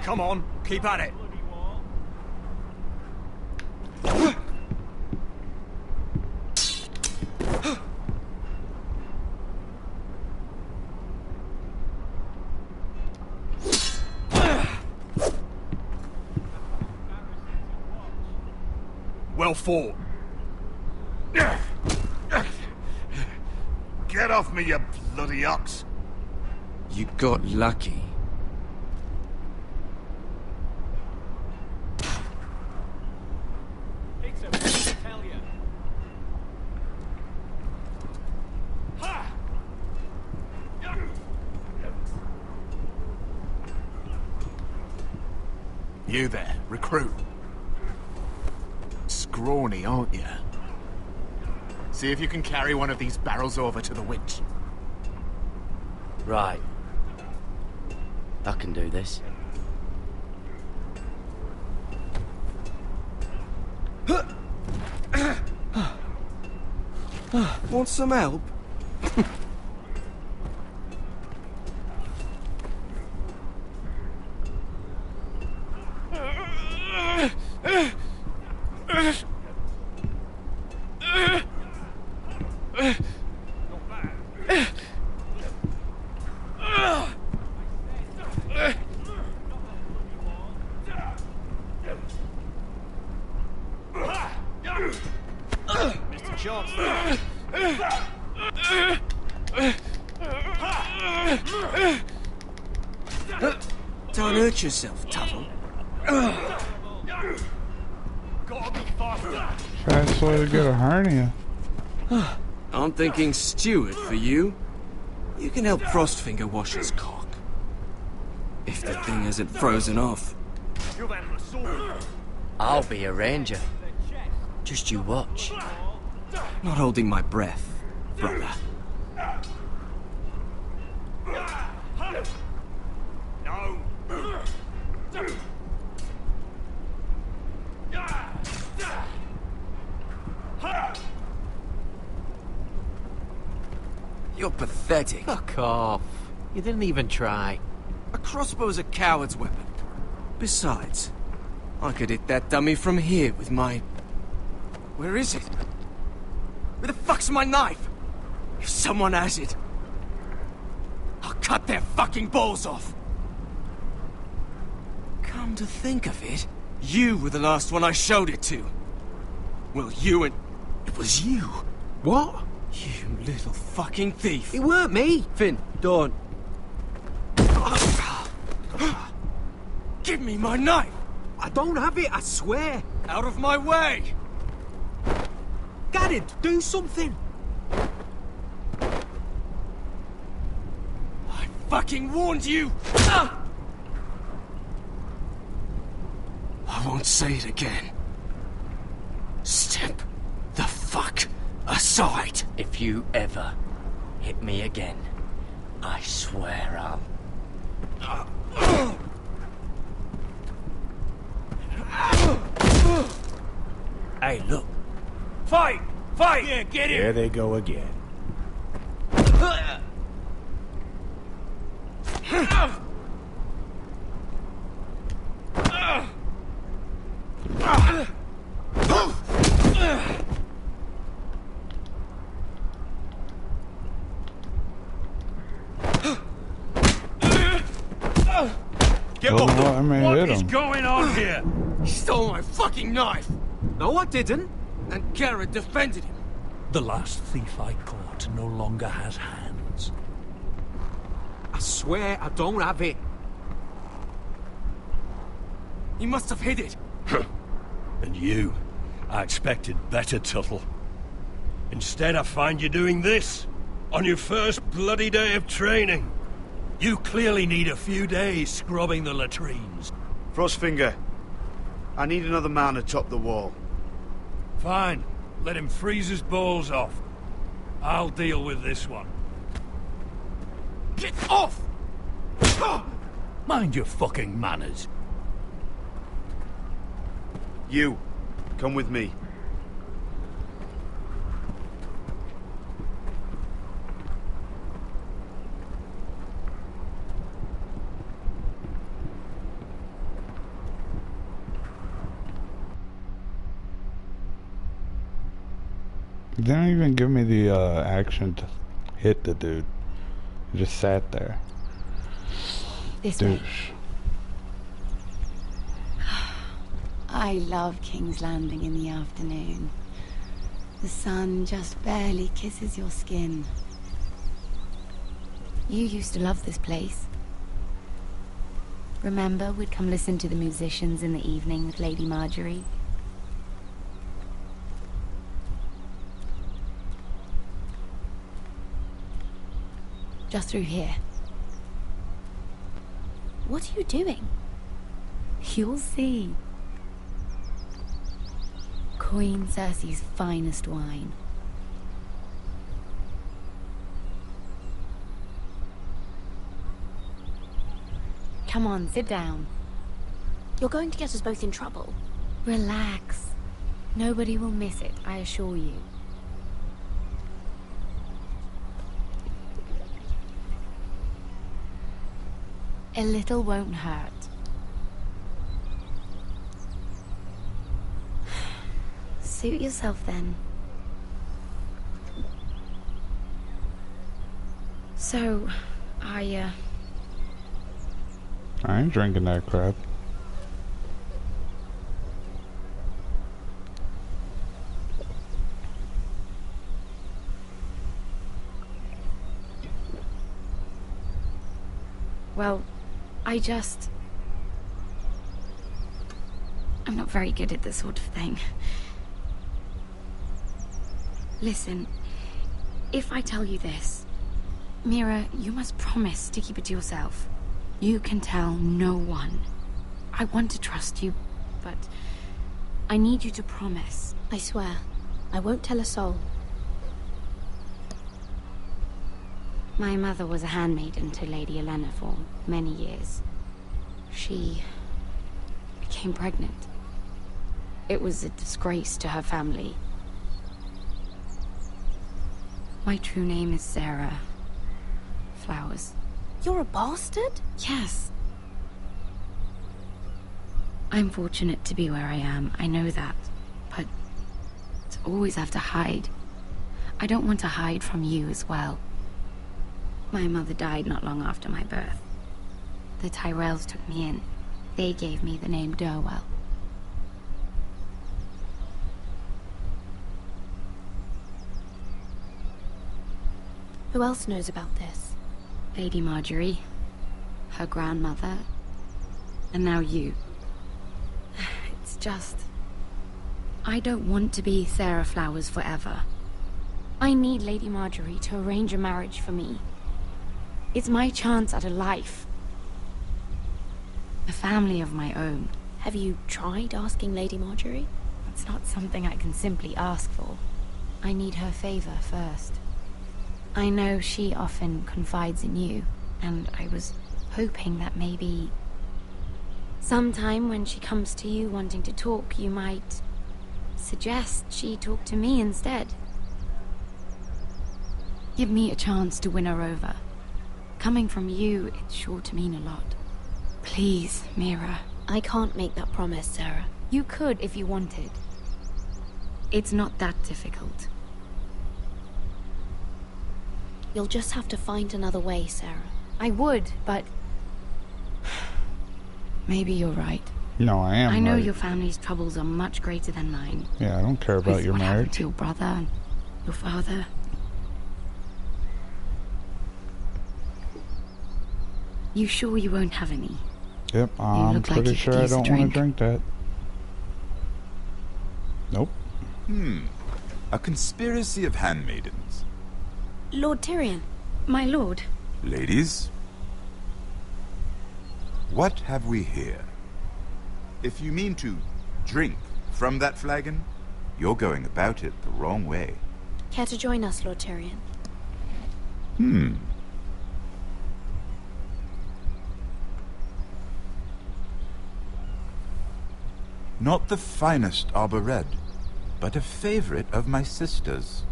Speaker 9: Come on, keep at it. Well fought.
Speaker 22: Get off me, you bloody ox.
Speaker 5: You got lucky.
Speaker 18: You there, recruit. Scrawny, aren't you? See if you can carry one of these barrels over to the winch.
Speaker 14: Right. I can do this.
Speaker 5: Want some help?
Speaker 9: Mr. Chancellor.
Speaker 5: Don't hurt yourself, Tuttle.
Speaker 9: Gotta be faster.
Speaker 1: Fast way to get a hernia.
Speaker 5: I'm thinking steward for you. You can help Frostfinger wash his cock. If the thing hasn't frozen off.
Speaker 9: You've handled a sword.
Speaker 14: I'll be a ranger. Just you watch.
Speaker 5: Not holding my breath, brother.
Speaker 9: No.
Speaker 5: You're pathetic.
Speaker 17: Fuck off. You didn't even try.
Speaker 5: A crossbow's a coward's weapon. Besides, I could hit that dummy from here with my... Where is it? Where the fuck's my knife? If someone has it, I'll cut their fucking balls off. Come to think of it, you were the last one I showed it to. Well, you and... It was you.
Speaker 17: What?
Speaker 5: You little fucking thief.
Speaker 17: It weren't me.
Speaker 14: Finn, don't.
Speaker 5: Give me my knife!
Speaker 17: I don't have it, I swear.
Speaker 5: Out of my way!
Speaker 17: Garrett, do something.
Speaker 5: I fucking warned you! I won't say it again. Step the fuck aside.
Speaker 14: If you ever hit me again, I swear I'll...
Speaker 12: Hey, look.
Speaker 9: Fight! Fight! Yeah, get him!
Speaker 12: There they go again.
Speaker 9: Get
Speaker 1: Well,
Speaker 9: off
Speaker 1: I mean,
Speaker 9: What
Speaker 1: hit
Speaker 9: is
Speaker 1: him.
Speaker 9: going on here?
Speaker 5: He stole my fucking knife!
Speaker 17: No, I didn't.
Speaker 5: And Garrett defended him.
Speaker 15: The last thief I caught no longer has hands.
Speaker 17: I swear I don't have it.
Speaker 5: He must have hid it.
Speaker 15: And you? I expected better, Tuttle. Instead, I find you doing this on your first bloody day of training. You clearly need a few days scrubbing the latrines.
Speaker 3: Frostfinger, I need another man atop the wall.
Speaker 15: Fine. Let him freeze his balls off. I'll deal with this one.
Speaker 3: Get off!
Speaker 15: Mind your fucking manners.
Speaker 3: You, come with me.
Speaker 1: They didn't even give me the action to hit the dude. He just sat there.
Speaker 7: This way.
Speaker 1: Douche.
Speaker 7: I love King's Landing in the afternoon. The sun just barely kisses your skin. You used to love this place. Remember, we'd come listen to the musicians in the evening with Lady Marjorie? Just through here.
Speaker 6: What are you doing?
Speaker 7: You'll see. Queen Cersei's finest wine. Come on, sit down.
Speaker 6: You're going to get us both in trouble.
Speaker 7: Relax. Nobody will miss it, I assure you. A little won't hurt. Suit yourself then. So, I
Speaker 1: ain't drinking that crap.
Speaker 7: Well, I'm not very good at this sort of thing. Listen, if I tell you this, Mira, you must promise to keep it to yourself. You can tell no one. I want to trust you, but I need you to promise.
Speaker 6: I swear, I won't tell a soul.
Speaker 7: My mother was a handmaiden to Lady Olenna for many years. She became pregnant. It was a disgrace to her family. My true name is Sarah Flowers.
Speaker 6: You're a bastard?
Speaker 7: Yes. I'm fortunate to be where I am, I know that. But to always have to hide. I don't want to hide from you as well. My mother died not long after my birth. The Tyrells took me in. They gave me the name Durwell.
Speaker 6: Who else knows about this?
Speaker 7: Lady Marjorie, her grandmother, and now you. It's just... I don't want to be Sarah Flowers forever. I need Lady Marjorie to arrange a marriage for me. It's my chance at a life. A family of my own.
Speaker 6: Have you tried asking Lady Marjorie?
Speaker 7: It's not something I can simply ask for. I need her favor first. I know she often confides in you, and I was hoping that maybe... sometime when she comes to you wanting to talk, you might suggest she talk to me instead. Give me a chance to win her over. Coming from you, it's sure to mean a lot. Please, Mira.
Speaker 6: I can't make that promise, Sarah.
Speaker 7: You could if you wanted. It's not that difficult.
Speaker 6: You'll just have to find another way, Sarah.
Speaker 7: I would, but... maybe you're right.
Speaker 1: No, I am
Speaker 7: I know
Speaker 1: right.
Speaker 7: your family's troubles are much greater than mine.
Speaker 1: Yeah, I don't care about your
Speaker 7: what happened
Speaker 1: marriage.
Speaker 7: to your brother and your father. You sure you won't have any?
Speaker 1: Yep, I'm
Speaker 7: look like
Speaker 1: pretty
Speaker 7: you
Speaker 1: sure
Speaker 7: could
Speaker 1: I
Speaker 7: use a
Speaker 1: don't want
Speaker 7: drink.
Speaker 1: to drink that. Nope.
Speaker 4: A conspiracy of handmaidens.
Speaker 6: Lord Tyrion.
Speaker 7: My lord.
Speaker 4: Ladies, what have we here? If you mean to drink from that flagon, you're going about it the wrong way.
Speaker 6: Care to join us, Lord Tyrion?
Speaker 4: Not the finest arbor red, but a favorite of my sister's.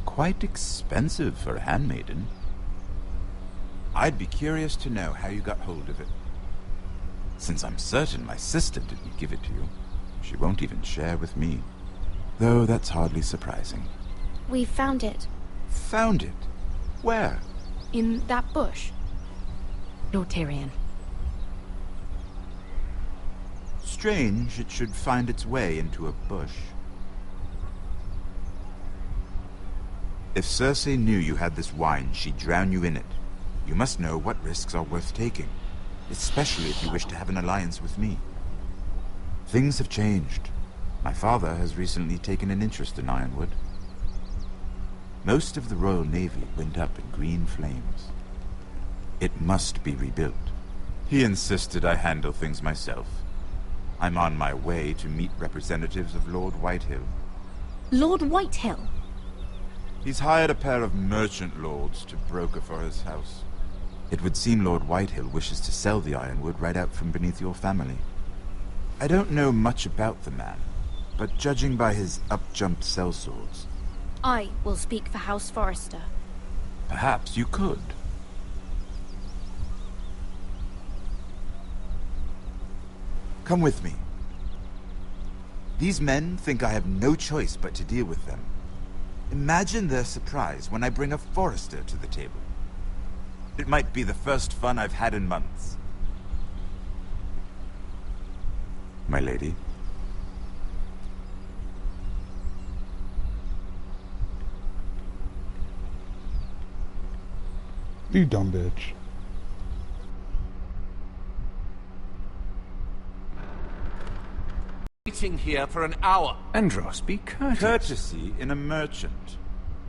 Speaker 4: Quite expensive for a handmaiden. I'd be curious to know how you got hold of it. Since I'm certain my sister didn't give it to you, she won't even share with me. Though that's hardly surprising.
Speaker 6: We found it.
Speaker 4: Found it? Where?
Speaker 6: In that bush.
Speaker 7: Lord Tyrion.
Speaker 4: Strange it should find its way into a bush. If Cersei knew you had this wine, she'd drown you in it. You must know what risks are worth taking, especially if you wish to have an alliance with me. Things have changed. My father has recently taken an interest in Ironwood. Most of the Royal Navy went up in green flames. It must be rebuilt. He insisted I handle things myself. I'm on my way to meet representatives of Lord Whitehill.
Speaker 6: Lord Whitehill?
Speaker 4: He's hired a pair of merchant lords to broker for his house. It would seem Lord Whitehill wishes to sell the Ironwood right out from beneath your family. I don't know much about the man, but judging by his up-jumped sellswords...
Speaker 6: I will speak for House Forrester.
Speaker 4: Perhaps you could. Come with me. These men think I have no choice but to deal with them. Imagine their surprise when I bring a Forrester to the table. It might be the first fun I've had in months. My lady.
Speaker 1: You dumb bitch.
Speaker 21: Waiting here for an hour.
Speaker 4: Andros, be courteous. Courtesy in a merchant.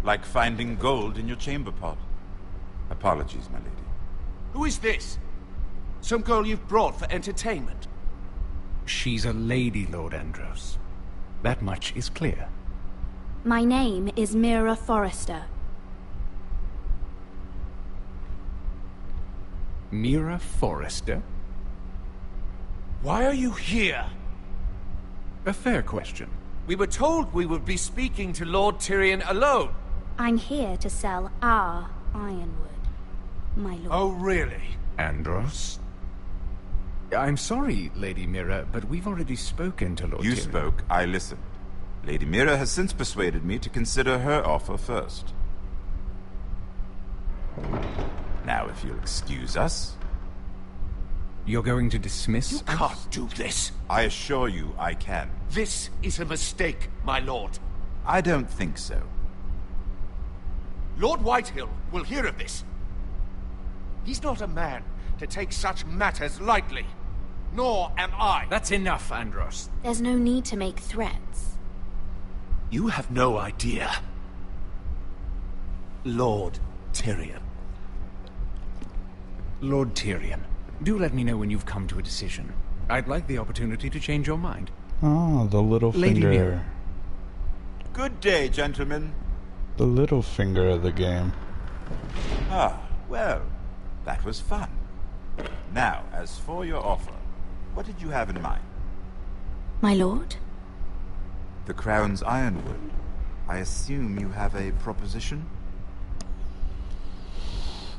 Speaker 4: Like finding gold in your chamber pot. Apologies, my lady.
Speaker 21: Who is this? Some girl you've brought for entertainment?
Speaker 20: She's a lady, Lord Andros. That much is clear.
Speaker 6: My name is Mira Forrester.
Speaker 20: Mira Forrester?
Speaker 21: Why are you here?
Speaker 20: A fair question.
Speaker 21: We were told we would be speaking to Lord Tyrion alone.
Speaker 6: I'm here to sell our Ironwood, my lord.
Speaker 21: Oh, really?
Speaker 20: Andros? I'm sorry, Lady Mira, but we've already spoken to Lord
Speaker 4: You
Speaker 20: Tyrion.
Speaker 4: spoke, I listened. Lady Mira has since persuaded me to consider her offer first. Now, if you'll excuse us...
Speaker 20: You're going to dismiss
Speaker 21: You can't do this.
Speaker 4: I assure you I can.
Speaker 21: This is a mistake, my lord.
Speaker 4: I don't think so.
Speaker 21: Lord Whitehill will hear of this. He's not a man to take such matters lightly. Nor am I.
Speaker 20: That's enough, Andros.
Speaker 6: There's no need to make threats.
Speaker 21: You have no idea. Lord Tyrion.
Speaker 20: Lord Tyrion, do let me know when you've come to a decision. I'd like the opportunity to change your mind.
Speaker 1: Ah, the little
Speaker 20: Lady
Speaker 1: finger.
Speaker 20: Mira.
Speaker 4: Good day, gentlemen.
Speaker 1: The little finger of the game.
Speaker 4: Ah, well, that was fun. Now, as for your offer, what did you have in mind?
Speaker 6: My lord?
Speaker 4: The Crown's Ironwood. I assume you have a proposition?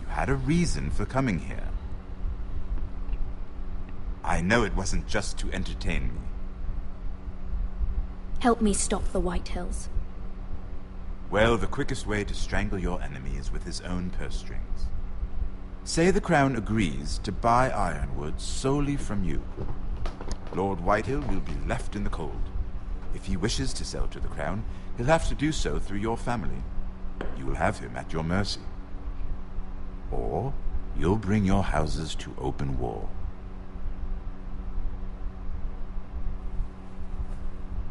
Speaker 4: You had a reason for coming here. I know it wasn't just to entertain me.
Speaker 6: Help me stop the Whitehills.
Speaker 4: Well, the quickest way to strangle your enemy is with his own purse strings. Say the Crown agrees to buy Ironwood solely from you. Lord Whitehill will be left in the cold. If he wishes to sell to the Crown, he'll have to do so through your family. You will have him at your mercy. Or you'll bring your houses to open war.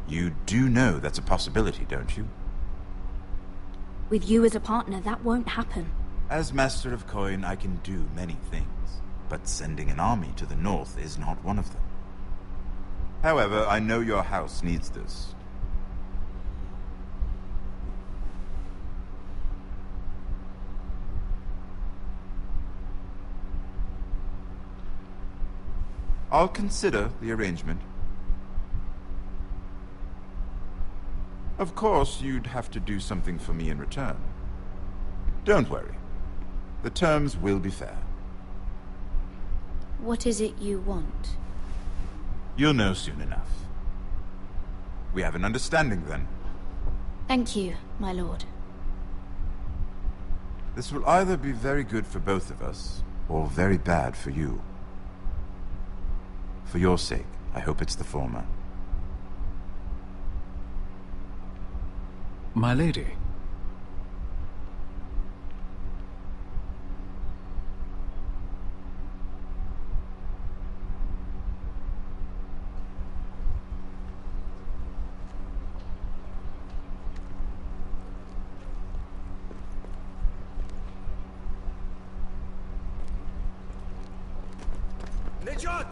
Speaker 4: You do know that's a possibility, don't you?
Speaker 8: With you as a partner, that won't happen.
Speaker 4: As Master of Coin, I can do many things, but sending an army to the north is not one of them. However, I know your house needs this. I'll consider the arrangement. Of course, you'd have to do something for me in return. Don't worry. The terms will be fair.
Speaker 6: What is it you want?
Speaker 4: You'll know soon enough. We have an understanding, then.
Speaker 6: Thank you, my lord.
Speaker 4: This will either be very good for both of us, or very bad for you. For your sake, I hope it's the former.
Speaker 20: My lady.
Speaker 22: Nejat!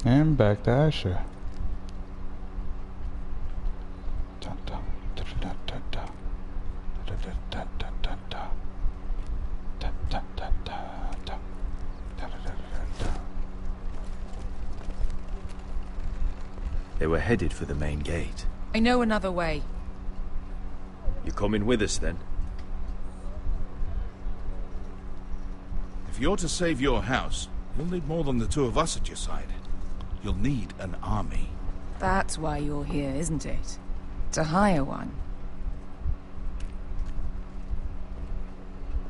Speaker 1: And back to Asher.
Speaker 11: They were headed for the main gate.
Speaker 13: I know another way.
Speaker 11: You coming with us, then?
Speaker 24: If you're to save your house, you'll need more than the two of us at your side. You'll need an army.
Speaker 13: That's why you're here, isn't it? To hire one.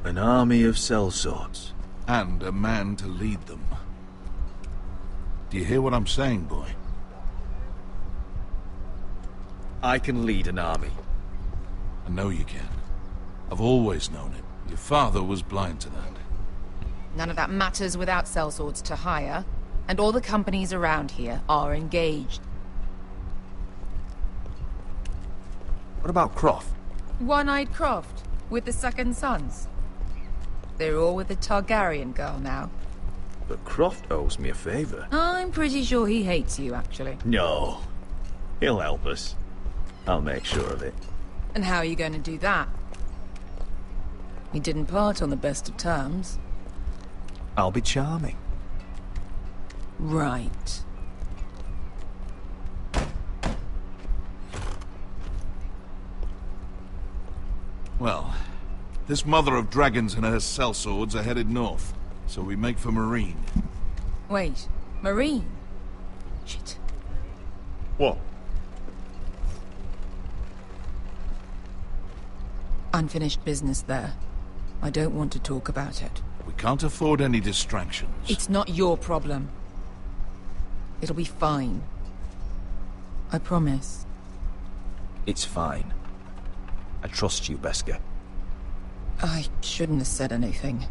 Speaker 11: An army of sellswords.
Speaker 24: And a man to lead them. Do you hear what I'm saying, boy?
Speaker 11: I can lead an army.
Speaker 24: I know you can. I've always known it. Your father was blind to that.
Speaker 13: None of that matters without sellswords to hire, and all the companies around here are engaged.
Speaker 11: What about Croft?
Speaker 13: One-eyed Croft, with the second sons. They're all with the Targaryen girl now.
Speaker 11: But Croft owes me a favor.
Speaker 13: I'm pretty sure he hates you, actually.
Speaker 11: No. He'll help us. I'll make sure of it.
Speaker 13: And how are you going to do that? We didn't part on the best of terms.
Speaker 11: I'll be charming.
Speaker 13: Right.
Speaker 24: Well, this mother of dragons and her sellswords are headed north, so we make for Marine.
Speaker 13: Wait, Marine? Shit.
Speaker 11: What?
Speaker 13: Unfinished business there. I don't want to talk about it.
Speaker 24: We can't afford any distractions.
Speaker 13: It's not your problem. It'll be fine. I promise.
Speaker 11: It's fine. I trust you, Beskha.
Speaker 13: I shouldn't have said anything.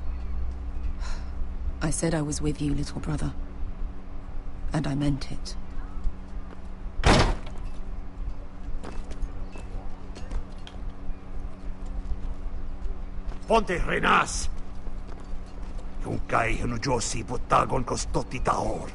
Speaker 13: I said I was with you, little brother. And I meant it.
Speaker 3: Ponte Renas! Yung kay Josi Butagon Kostoti Tahor.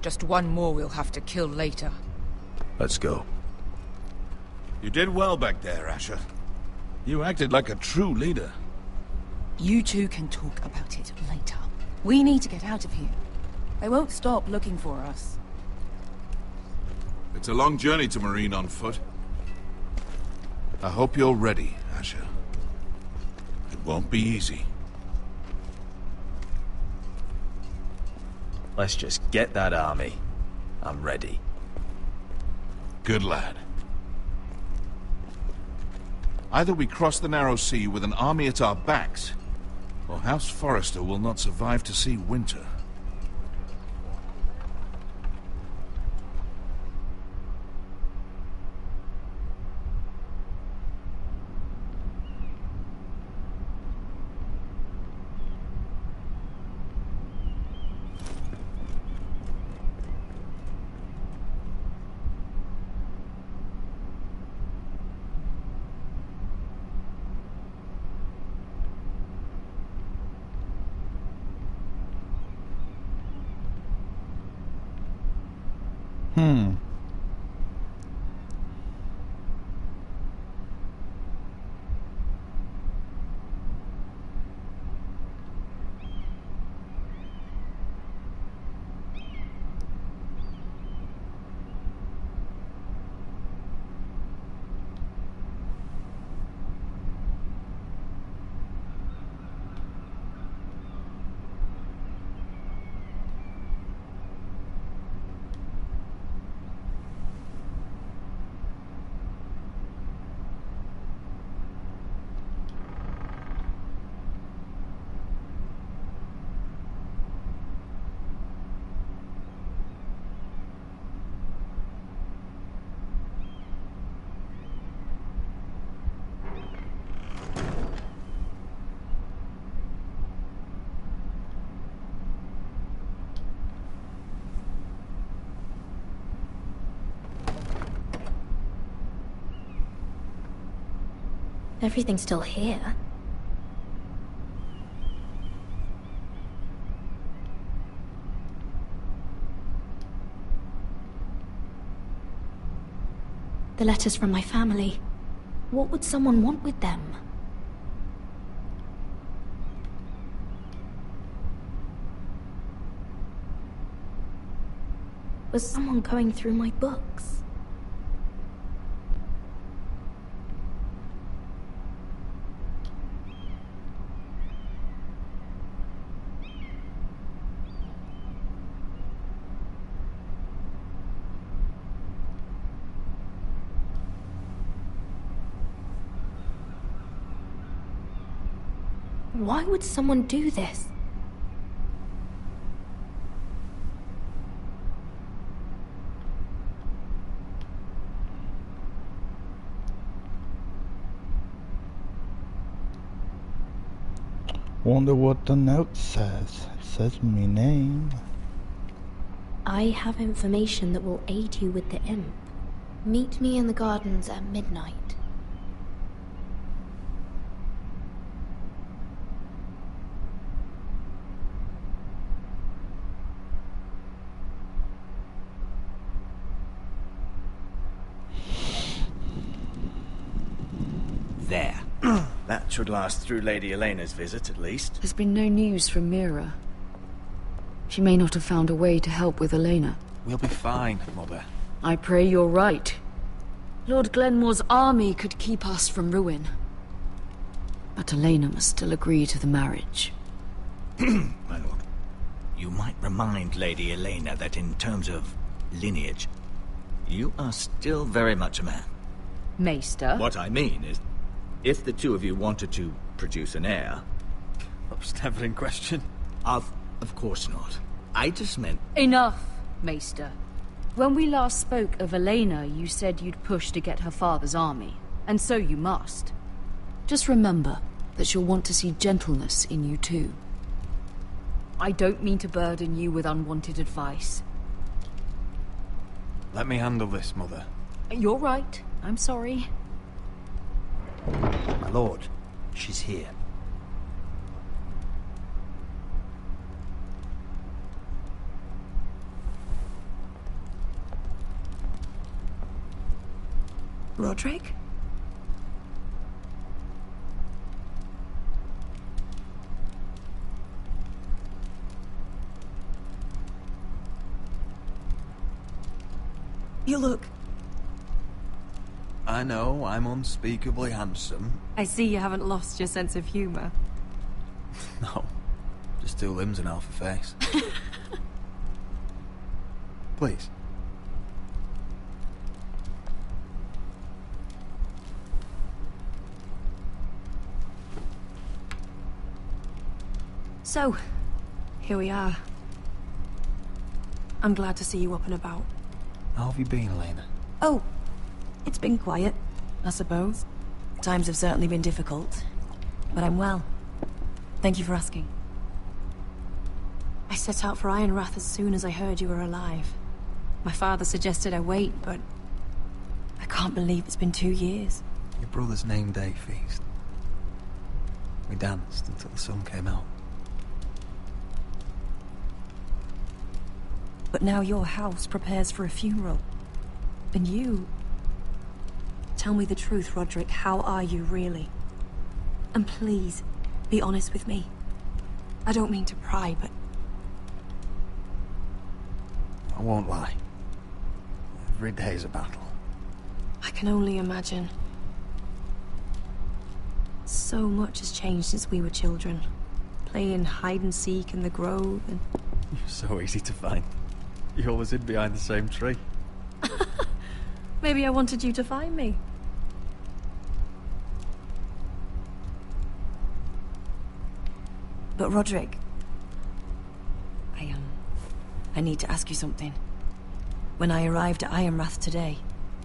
Speaker 13: Just one more we'll have to kill later.
Speaker 11: Let's go.
Speaker 24: You did well back there, Asher. You acted like a true leader.
Speaker 13: You two can talk about it later. We need to get out of here. They won't stop looking for us.
Speaker 24: It's a long journey to Marine on foot. I hope you're ready, Asher. It won't be easy.
Speaker 11: Let's just get that army. I'm ready.
Speaker 24: Good lad. Either we cross the narrow sea with an army at our backs, or House Forrester will not survive to see winter.
Speaker 6: Everything's still here. The letters from my family. What would someone want with them? Was someone going through my books? Why would someone do this?
Speaker 1: Wonder what the note says. It says my name.
Speaker 6: I have information that will aid you with the imp. Meet me in the gardens at midnight.
Speaker 11: There. That should last through Lady Elena's visit, at least.
Speaker 2: There's been no news from Mira. She may not have found a way to help with Elena.
Speaker 11: We'll be fine, Mother.
Speaker 2: I pray you're right. Lord Glenmore's army could keep us from ruin. But Elena must still agree to the marriage.
Speaker 11: My lord, you might remind Lady Elena that in terms of lineage, you are still very much a man.
Speaker 2: Maester?
Speaker 11: What I mean is, if the two of you wanted to produce an heir...
Speaker 9: That was never in question.
Speaker 11: Of course not. I just meant...
Speaker 2: Enough, Maester. When we last spoke of Elena, you said you'd push to get her father's army. And so you must. Just remember that she'll want to see gentleness in you too. I don't mean to burden you with unwanted advice.
Speaker 9: Let me handle this, Mother.
Speaker 2: You're right. I'm sorry.
Speaker 11: My lord, she's here.
Speaker 23: Roderick? You look...
Speaker 5: I know, I'm unspeakably handsome.
Speaker 23: I see you haven't lost your sense of humor.
Speaker 5: No, just 2 limbs and half a face. Please.
Speaker 23: So, here we are. I'm glad to see you up and about.
Speaker 5: How have you been, Elena?
Speaker 23: Oh, it's been quiet, I suppose. Times have certainly been difficult, but I'm well. Thank you for asking. I set out for Ironrath as soon as I heard you were alive. My father suggested I wait, but I can't believe it's been 2 years.
Speaker 5: Your brother's name day feast. We danced until the sun came out.
Speaker 23: But now your house prepares for a funeral. And you... Tell me the truth, Roderick. How are you, really? And please, be honest with me. I don't mean to pry, but...
Speaker 5: I won't lie. Every day's a battle.
Speaker 23: I can only imagine. So much has changed since we were children. Playing hide-and-seek in the grove and...
Speaker 5: You're so easy to find. You always hid behind the same tree.
Speaker 23: Maybe I wanted you to find me. But Roderick... I need to ask you something. When I arrived at Ironrath today,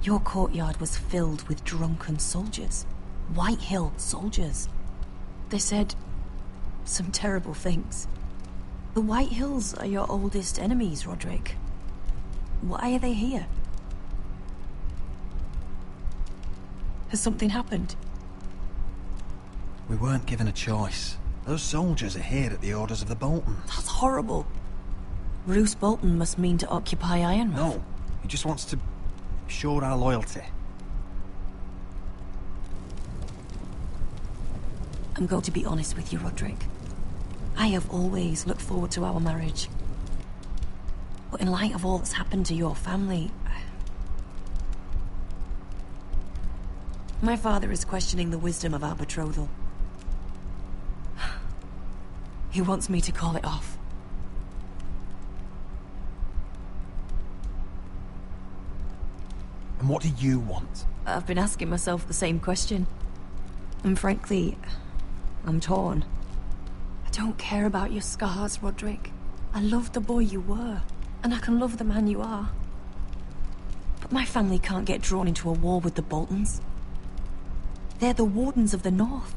Speaker 23: your courtyard was filled with drunken soldiers. White Hill soldiers. They said some terrible things. The White Hills are your oldest enemies, Roderick. Why are they here? Has something happened?
Speaker 5: We weren't given a choice. Those soldiers are here at the orders of the Boltons.
Speaker 23: That's horrible. Roose Bolton must mean to occupy Ironrath.
Speaker 5: No, he just wants to show our loyalty.
Speaker 23: I'm going to be honest with you, Roderick. I have always looked forward to our marriage. But in light of all that's happened to your family... My father is questioning the wisdom of our betrothal. He wants me to call it off.
Speaker 5: And what do you want?
Speaker 23: I've been asking myself the same question. And frankly, I'm torn. I don't care about your scars, Roderick. I love the boy you were, and I can love the man you are. But my family can't get drawn into a war with the Boltons. They're the Wardens of the North.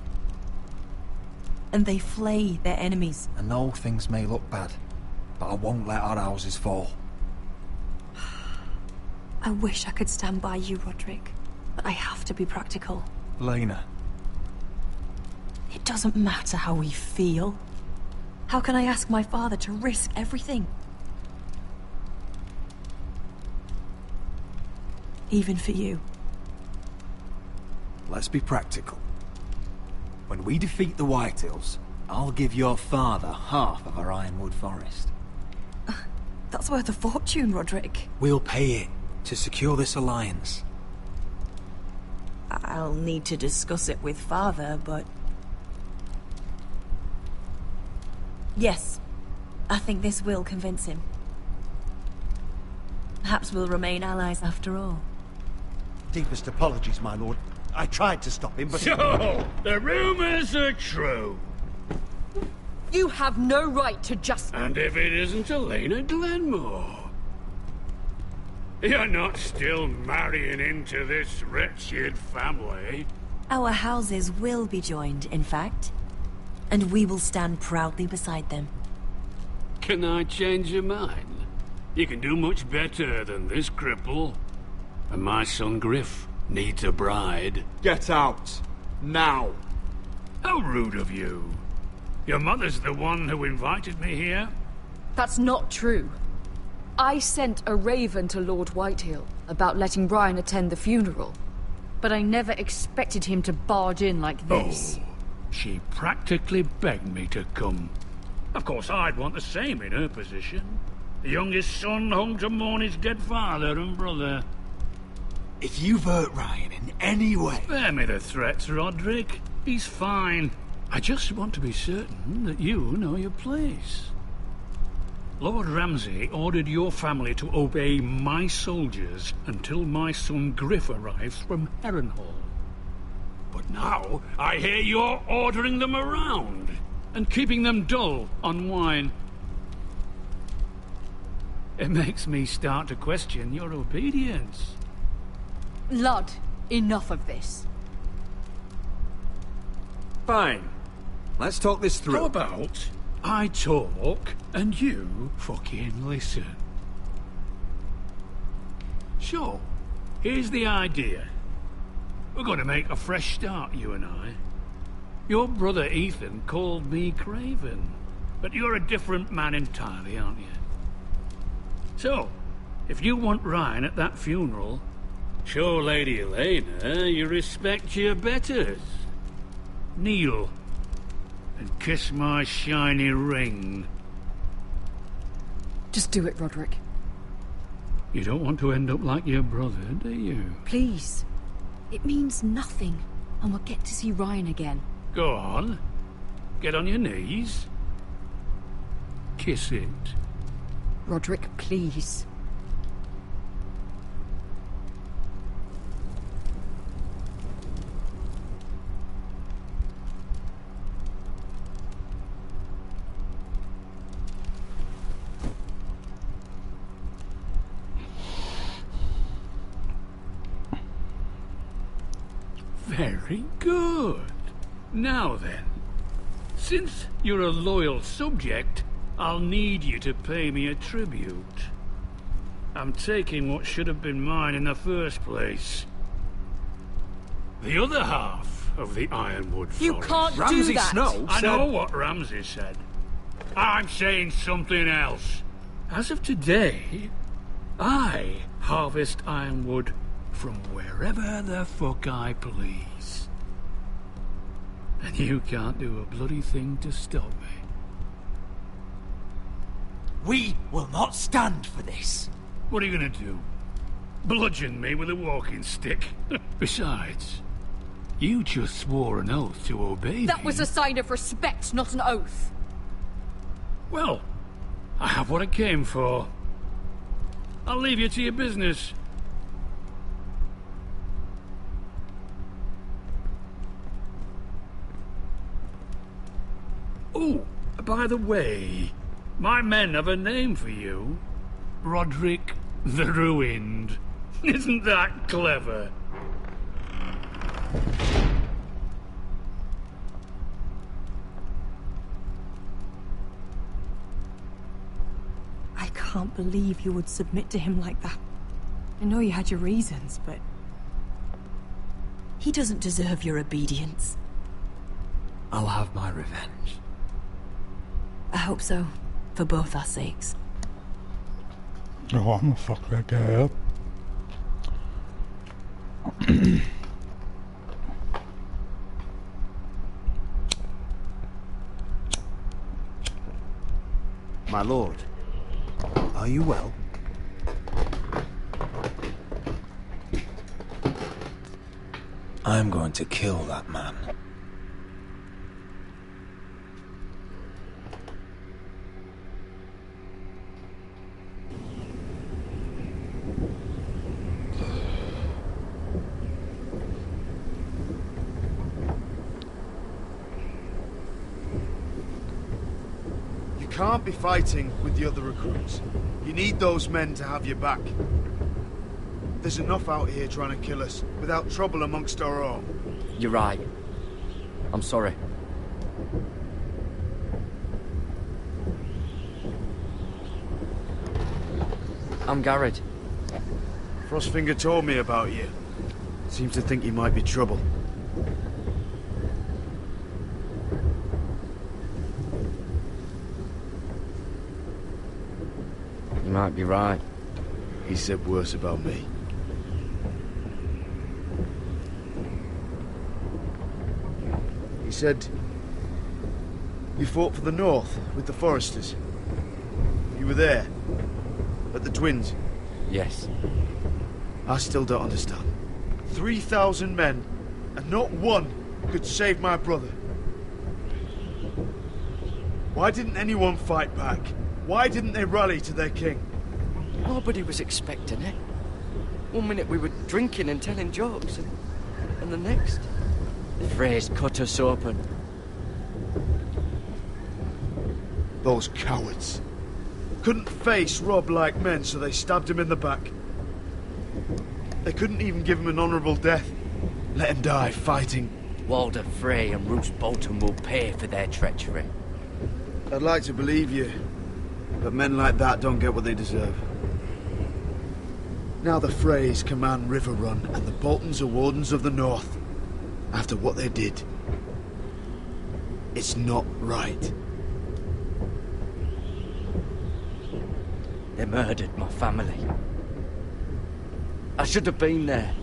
Speaker 23: And they flay their enemies.
Speaker 5: I know things may look bad, but I won't let our houses fall.
Speaker 23: I wish I could stand by you, Roderick, but I have to be practical.
Speaker 5: Lena.
Speaker 23: It doesn't matter how we feel. How can I ask my father to risk everything? Even for you.
Speaker 5: Let's be practical. When we defeat the Whitehills, I'll give your father half of our Ironwood forest.
Speaker 23: That's worth a fortune, Roderick.
Speaker 5: We'll pay it to secure this alliance.
Speaker 23: I'll need to discuss it with father, but... Yes, I think this will convince him. Perhaps we'll remain allies after all.
Speaker 3: Deepest apologies, my lord. I tried to stop him, but...
Speaker 15: So, the rumors are true.
Speaker 2: You have no right to just...
Speaker 15: And if it isn't Elena Glenmore? You're not still marrying into this wretched family?
Speaker 23: Our houses will be joined, in fact. And we will stand proudly beside them.
Speaker 15: Can I change your mind? You can do much better than this cripple. And my son Griff needs a bride.
Speaker 22: Get out. Now.
Speaker 15: How rude of you. Your mother's the one who invited me here?
Speaker 2: That's not true. I sent a raven to Lord Whitehill about letting Brian attend the funeral. But I never expected him to barge in like this.
Speaker 15: Oh, she practically begged me to come. Of course, I'd want the same in her position.
Speaker 10: The youngest son home to mourn his dead father and brother.
Speaker 11: If you've hurt Ryan in any way...
Speaker 10: Spare me the threats, Roderick. He's fine. I just want to be certain that you know your place. Lord Ramsay ordered your family to obey my soldiers until my son Griff arrives from Harrenhal. But now, I hear you're ordering them around, and keeping them dull on wine. It makes me start to question your obedience.
Speaker 2: Lud, enough of this.
Speaker 9: Fine. Let's talk this through.
Speaker 10: How about I talk and you fucking listen? So, here's the idea. We're going to make a fresh start, you and I. Your brother Ethan called me Craven, but you're a different man entirely, aren't you? So, if you want Ryan at that funeral, show Lady Elena you respect your betters. Kneel and kiss my shiny ring.
Speaker 2: Just do it, Roderick.
Speaker 10: You don't want to end up like your brother, do you?
Speaker 2: Please. It means nothing, and we'll get to see Ryan again.
Speaker 10: Go on. Get on your knees. Kiss it.
Speaker 2: Roderick, please.
Speaker 10: Very good. Now then, since you're a loyal subject, I'll need you to pay me a tribute. I'm taking what should have been mine in the first place. The other half of the Ironwood Forest.
Speaker 2: You can't do that!
Speaker 10: I know what Ramsay said. I'm saying something else. As of today, I harvest Ironwood from wherever the fuck I please. And you can't do a bloody thing to stop me.
Speaker 11: We will not stand for this.
Speaker 10: What are you gonna do? Bludgeon me with a walking stick? Besides, you just swore an oath to obey me.
Speaker 2: That was a sign of respect, not an oath.
Speaker 10: Well, I have what I came for. I'll leave you to your business. Oh, by the way, my men have a name for you. Roderick the Ruined. Isn't that clever?
Speaker 23: I can't believe you would submit to him like that. I know you had your reasons, but... he doesn't deserve your obedience.
Speaker 17: I'll have my revenge.
Speaker 23: I hope so, for both our sakes.
Speaker 1: Oh, I'm gonna fuck that guy up.
Speaker 3: My lord, are you well?
Speaker 16: I'm going to kill that man.
Speaker 3: You can't be fighting with the other recruits. You need those men to have your back. There's enough out here trying to kill us, without trouble amongst our own.
Speaker 14: You're right. I'm sorry. I'm Garrett.
Speaker 3: Frostfinger told me about you. Seems to think you might be trouble.
Speaker 14: You might be right.
Speaker 3: He said worse about me. He said you fought for the North with the Foresters. You were there
Speaker 7: At the Twins?
Speaker 14: Yes.
Speaker 7: I still don't understand. 3,000 men, and not one could save my brother. Why didn't anyone fight back? Why didn't they rally to their king?
Speaker 14: Nobody was expecting it. One minute we were drinking and telling jokes, and the next, the Freys cut us open.
Speaker 7: Those cowards. Couldn't face Rob like men, so they stabbed him in the back. They couldn't even give him an honourable death. Let him die fighting.
Speaker 14: Walder Frey and Roose Bolton will pay for their treachery.
Speaker 7: I'd like to believe you, but men like that don't get what they deserve. Now the Freys command River Run, and the Boltons are Wardens of the North. After what they did. It's not right.
Speaker 14: They murdered my family. I should have been there.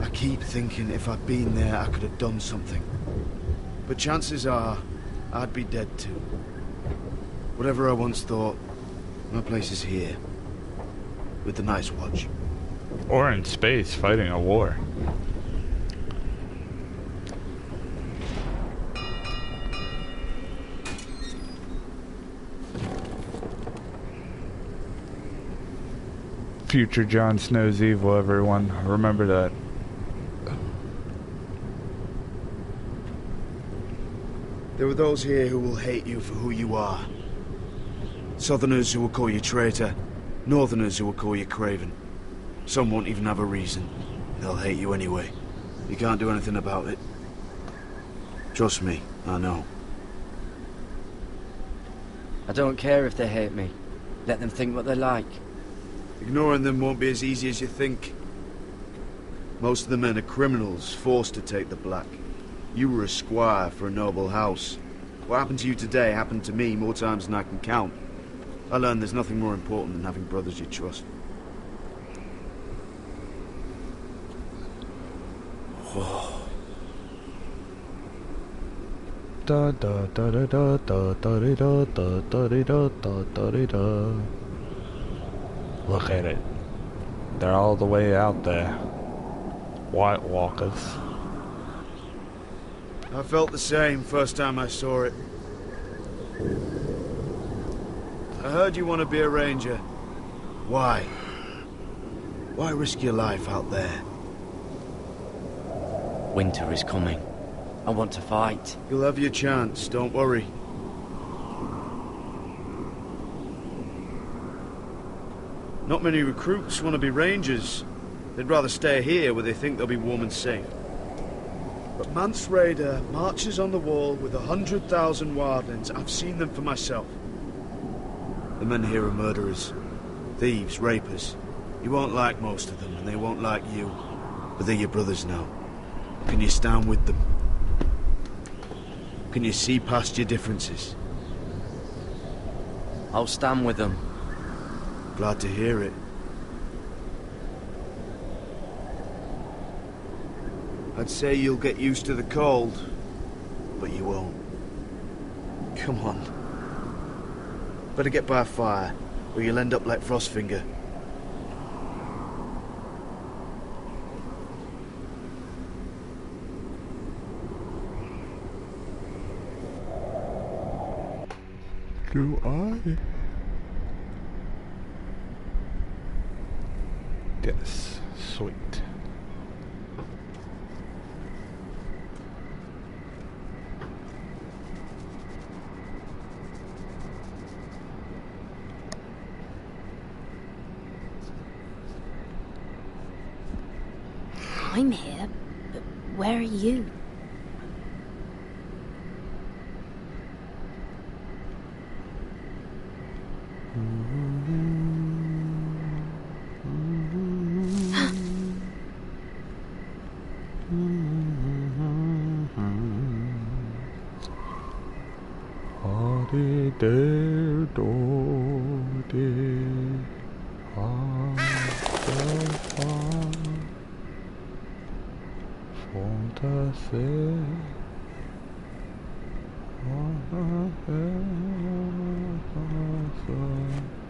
Speaker 7: I keep thinking if I'd been there, I could have done something. But chances are, I'd be dead too. Whatever I once thought, my place is here. With the Night's Watch.
Speaker 1: Or in space, fighting a war. Future Jon Snow's evil, everyone. Remember that.
Speaker 7: There are those here who will hate you for who you are. Southerners who will call you traitor. Northerners who will call you craven. Some won't even have a reason. They'll hate you anyway. You can't do anything about it. Trust me, I know.
Speaker 14: I don't care if they hate me. Let them think what they like.
Speaker 7: Ignoring them won't be as easy as you think. Most of the men are criminals, forced to take the black. You were a squire for a noble house. What happened to you today happened to me more times than I can count. I learned there's nothing more important than having brothers you trust.
Speaker 1: Da da da da da da da da da da da da da da. Look at it. They're all the way out there. White Walkers.
Speaker 7: I felt the same first time I saw it. I heard you want to be a ranger. Why? Why risk your life out there?
Speaker 14: Winter is coming. I want to fight.
Speaker 7: You'll have your chance, don't worry. Not many recruits want to be rangers. They'd rather stay here where they think they'll be warm and safe. But Mance Rayder marches on the wall with 100,000 wildlings. I've seen them for myself. The men here are murderers. Thieves, rapers. You won't like most of them, and they won't like you. But they're your brothers now. Can you stand with them? Can you see past your differences?
Speaker 14: I'll stand with them.
Speaker 7: Glad to hear it. I'd say you'll get used to the cold, but you won't. Come on. Better get by a fire, or you'll end up like Frostfinger.
Speaker 1: Do I? Yes, sweet.
Speaker 6: I'm here, but where are you?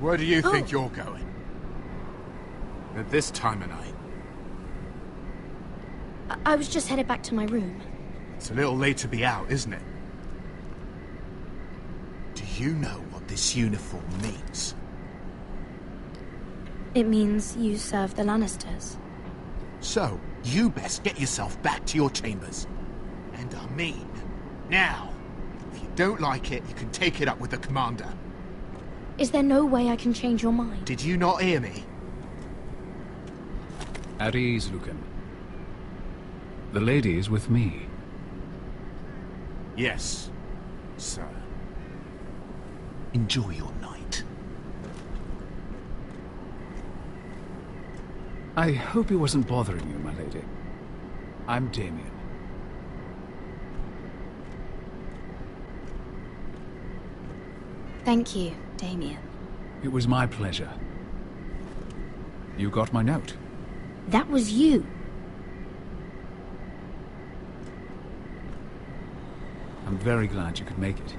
Speaker 12: Where do you think you're going? At this time of night?
Speaker 6: I was just headed back to my room.
Speaker 12: It's a little late to be out, isn't it? Do you know what this uniform means?
Speaker 6: It means you serve the Lannisters.
Speaker 12: So, you best get yourself back to your chambers. And I mean, now. If you don't like it, you can take it up with the commander.
Speaker 6: Is there no way I can change your mind?
Speaker 12: Did you not hear me?
Speaker 20: At ease, Lucan. The lady is with me.
Speaker 12: Yes, sir. Enjoy your night.
Speaker 20: I hope he wasn't bothering you, my lady. I'm Damien.
Speaker 6: Thank you, Damien.
Speaker 20: It was my pleasure. You got my note.
Speaker 6: That was you.
Speaker 20: I'm very glad you could make it.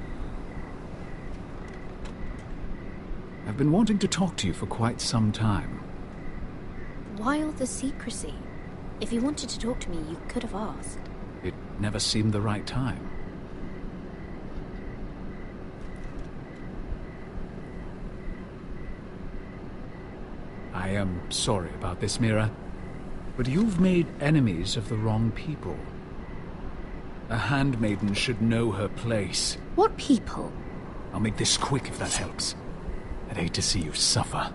Speaker 20: I've been wanting to talk to you for quite some time.
Speaker 6: Why all the secrecy? If you wanted to talk to me, you could have asked.
Speaker 20: It never seemed the right time. I am sorry about this, Mira, but you've made enemies of the wrong people. A handmaiden should know her place.
Speaker 6: What people?
Speaker 20: I'll make this quick if that helps. I'd hate to see you suffer.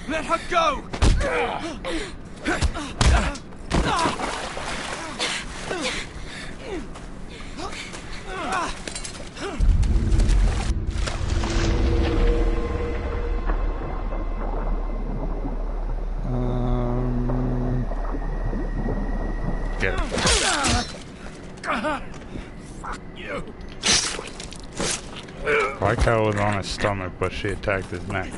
Speaker 5: Let her go!
Speaker 1: Get it.
Speaker 5: Fuck you!
Speaker 1: I like how it was on his stomach, but she attacked his neck.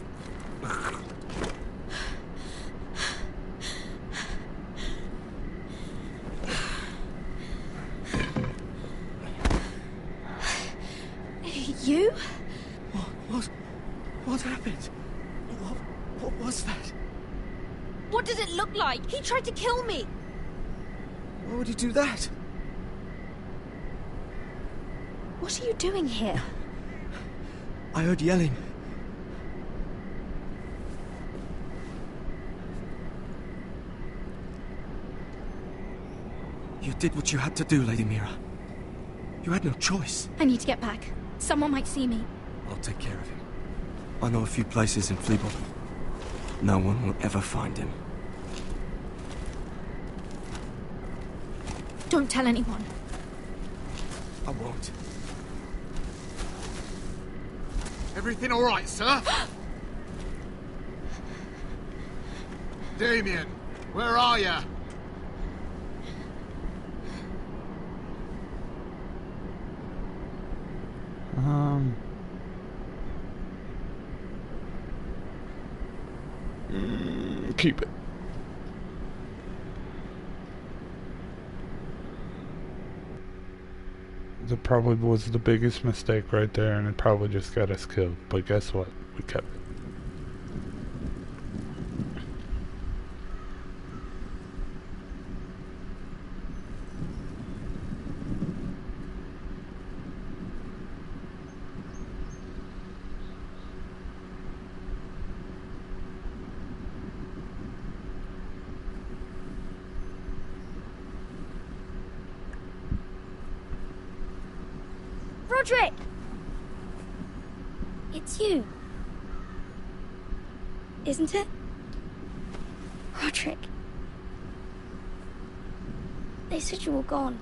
Speaker 6: You?
Speaker 14: What happened? What was that?
Speaker 6: What did it look like? He tried to kill me!
Speaker 14: Why would he do that?
Speaker 6: What are you doing here?
Speaker 14: I heard yelling. You did what you had to do, Lady Mira. You had no choice.
Speaker 6: I need to get back. Someone might see me.
Speaker 14: I'll take care of him. I know a few places in Fleabot. No one will ever find him.
Speaker 6: Don't tell anyone.
Speaker 14: I won't.
Speaker 12: Everything all right, sir? Damien, where are you?
Speaker 1: Keep it. That probably was the biggest mistake right there, and it probably just got us killed. But guess what? We kept it.
Speaker 6: Roderick! It's you. Isn't it? Roderick. They said you were gone.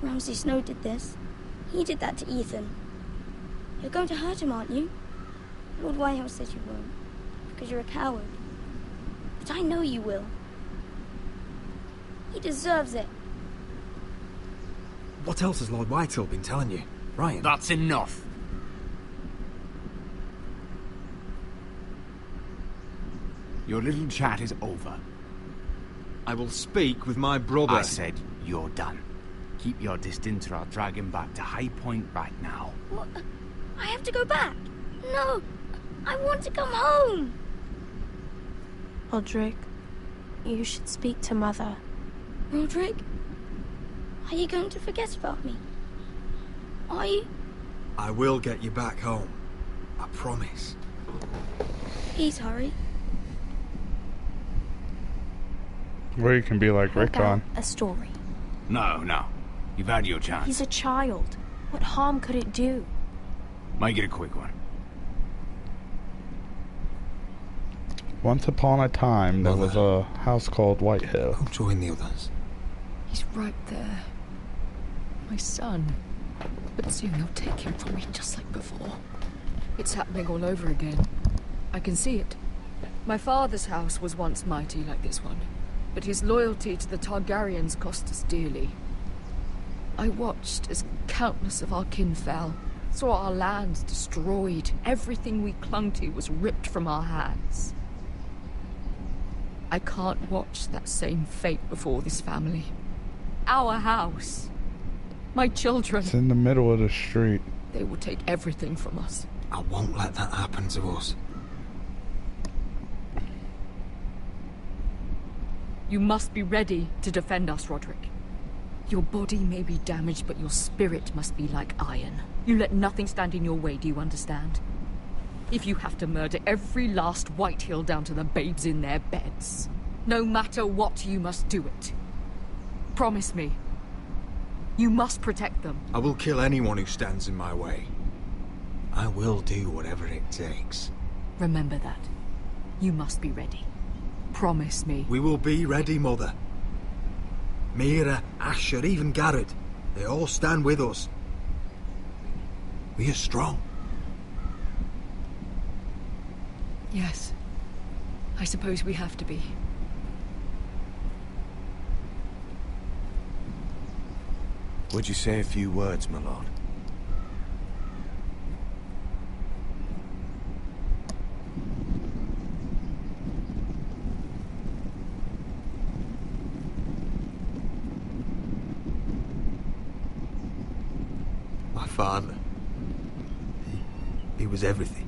Speaker 6: Ramsay Snow did this. He did that to Ethan. You're going to hurt him, aren't you? Lord Whitehouse said you won't.
Speaker 8: because you're a coward. But I know you will. He deserves it.
Speaker 18: What else has Lord Whitehall been telling you, Ryan?
Speaker 19: That's enough. Your little chat is over.
Speaker 18: I will speak with my brother.
Speaker 19: I said you're done. Keep your distance or I'll drag him back to High Point right now.
Speaker 8: What? I have to go back. No, I want to come home.
Speaker 6: Roderick, you should speak to Mother.
Speaker 8: Roderick? Are you going to forget about me? Are you?
Speaker 18: I will get you back home. I promise.
Speaker 8: Please hurry.
Speaker 1: Or you can be like Rickon.
Speaker 6: A story.
Speaker 19: No. You've had your chance.
Speaker 6: He's a child. What harm could it do?
Speaker 19: Make it a quick one.
Speaker 1: Once upon a time, there was a house called Whitehill.
Speaker 18: I'll join the others.
Speaker 2: He's right there. My son. But soon they'll take him from me just like before. It's happening all over again. I can see it. My father's house was once mighty like this one, but his loyalty to the Targaryens cost us dearly. I watched as countless of our kin fell, saw our lands destroyed, everything we clung to was ripped from our hands. I can't watch that same fate before this family. Our house. My children.
Speaker 1: It's in the middle of the street.
Speaker 2: They will take everything from us.
Speaker 18: I won't let that happen to us.
Speaker 2: You must be ready to defend us, Roderick. Your body may be damaged, but your spirit must be like iron. You let nothing stand in your way, do you understand? If you have to murder every last Whitehill down to the babes in their beds, no matter what, you must do it. Promise me. You must protect them.
Speaker 18: I will kill anyone who stands in my way. I will do whatever it takes.
Speaker 2: Remember that. You must be ready. Promise me.
Speaker 18: We will be ready, Mother. Mira, Asher, even Garrett. They all stand with us. We are strong.
Speaker 2: Yes. I suppose we have to be.
Speaker 19: Would you say a few words, my lord?
Speaker 18: My father. He was everything.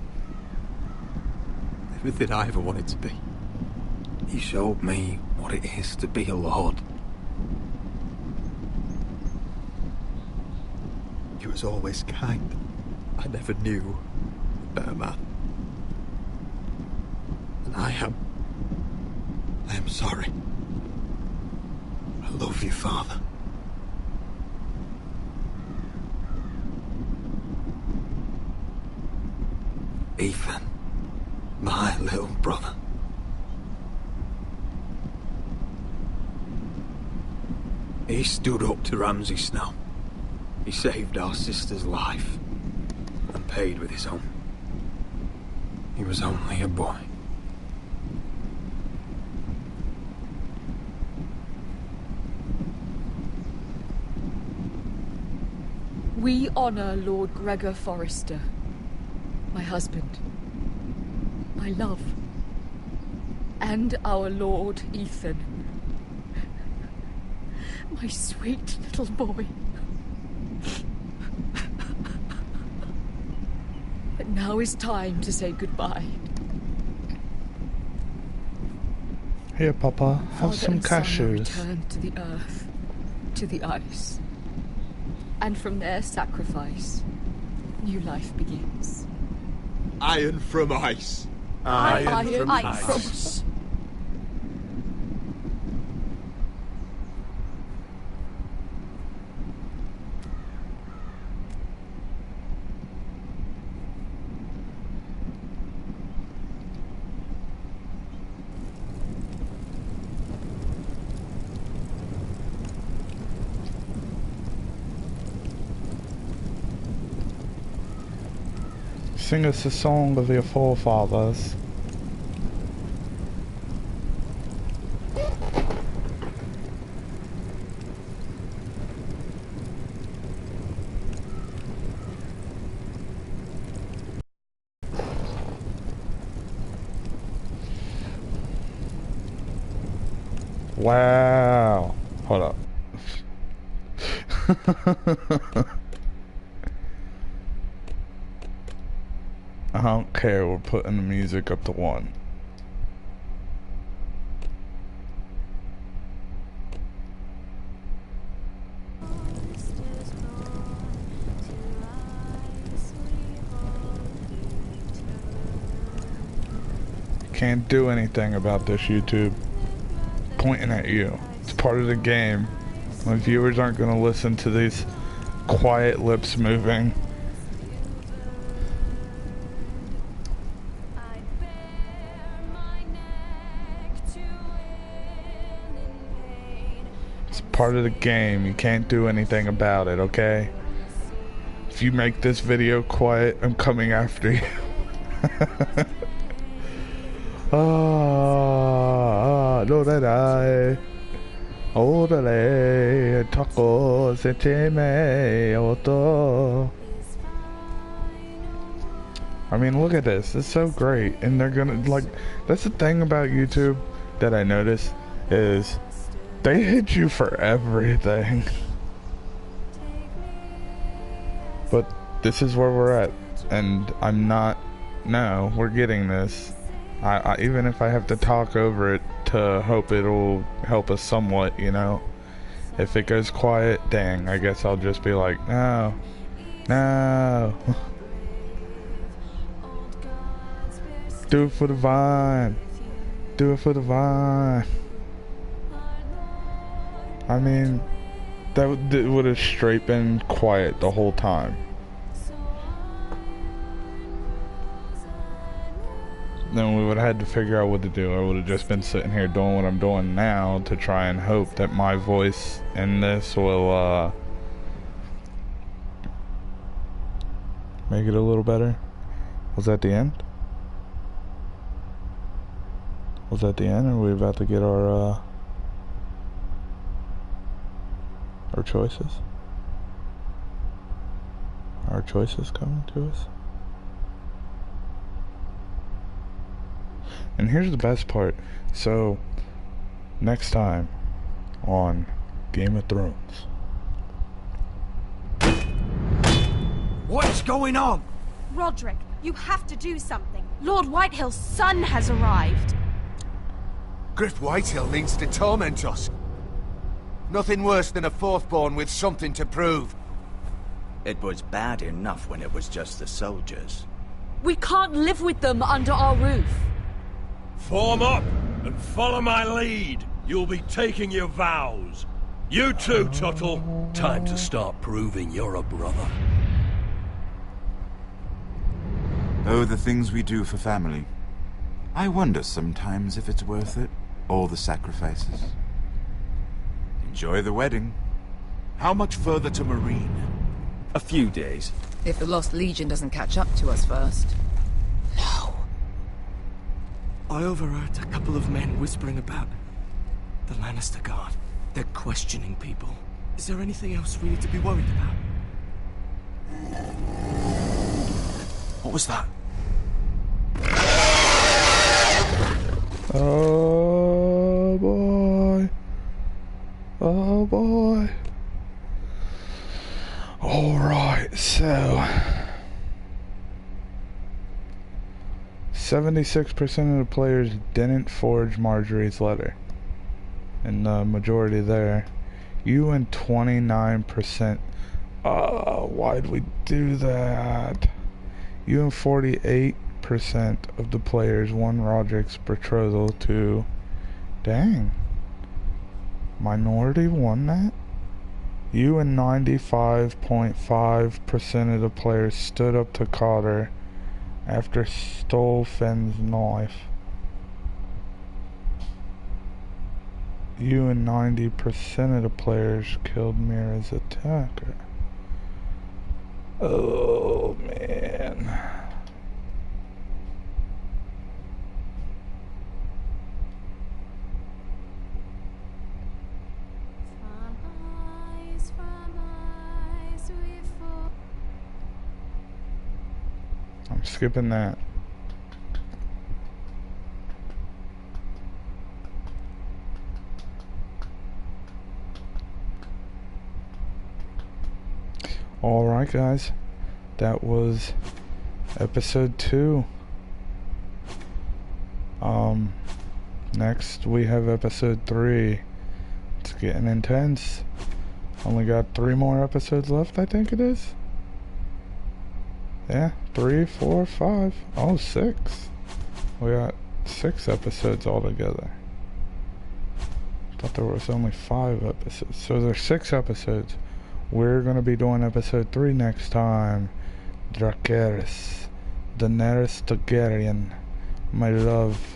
Speaker 18: Everything I ever wanted to be. He showed me what it is to be a lord. He was always kind. I never knew a better man. And I am sorry. I love you, Father. Ethan, my little brother. He stood up to Ramsay Snow. He saved our sister's life and paid with his own. He was only a boy.
Speaker 2: We honor Lord Gregor Forrester, my husband, my love, and our Lord Ethan, my sweet little boy. But now is time to say goodbye.
Speaker 1: Here, Papa, have
Speaker 2: Father
Speaker 1: some
Speaker 2: and son
Speaker 1: cashews.
Speaker 2: return to the earth, to the ice. And from their sacrifice, new life begins.
Speaker 18: Iron from ice.
Speaker 2: Iron from ice.
Speaker 1: Sing us a song of your forefathers. Wow. Hold up. I don't care, we're putting the music up to 1. Can't do anything about this, YouTube. Pointing at you. It's part of the game. My viewers aren't going to listen to these quiet lips moving. It's part of the game. You can't do anything about it, okay? If you make this video quiet, I'm coming after you. No that I orale taco seteme oto. I mean, look at this. It's so great. And they're gonna, like, that's the thing about YouTube that I notice is they hit you for everything. But this is where we're at. And I'm not, no, we're getting this. I even if I have to talk over it to hope it'll help us somewhat, you know. If it goes quiet, dang, I guess I'll just be like, no, no. Do it for the vine. Do it for the vine. I mean, that would have straight been quiet the whole time. Then we would have had to figure out what to do. I would have just been sitting here doing what I'm doing now to try and hope that my voice in this will make it a little better. Was that the end? Was that the end, or are we about to get our choices? Our choices coming to us? And here's the best part. So, next time on Game of Thrones.
Speaker 12: What's going on?
Speaker 4: Roderick, you have to do something. Lord Whitehill's son has arrived.
Speaker 12: Griff Whitehill means to torment us. Nothing worse than a fourthborn with something to prove.
Speaker 11: It was bad enough when it was just the soldiers.
Speaker 2: We can't live with them under our roof.
Speaker 10: Form up and follow my lead. You'll be taking your vows. You too, Tuttle. Time to start proving you're a brother.
Speaker 13: Oh, the things we do for family. I wonder sometimes if it's worth it, all the sacrifices. Enjoy the wedding.
Speaker 12: How much further to Marine?
Speaker 21: A few days.
Speaker 24: If the Lost Legion doesn't catch up to us first.
Speaker 5: I overheard a couple of men whispering about the Lannister Guard. They're questioning people. Is there anything else we need to be worried about?
Speaker 12: What was that?
Speaker 1: Oh boy. Oh boy. Alright, so 76% of the players didn't forge Marjorie's letter. And the majority there. You and 29%. Why'd we do that? You and 48% of the players won Roderick's betrothal to... Dang. Minority won that? You and 95.5% of the players stood up to Cotter after stole Finn's knife. You and 90% of the players killed Mira's attacker. Oh man. I'm skipping that. Alright guys, that was episode 2. Next we have episode 3. It's getting intense. Only got 3 more episodes left, I think it is. Yeah, 3, 4, 5. Oh, 6. We got 6 episodes altogether. Thought there was only 5 episodes. So there's 6 episodes. We're gonna be doing episode 3 next time. Dracarys, Daenerys Targaryen, my love.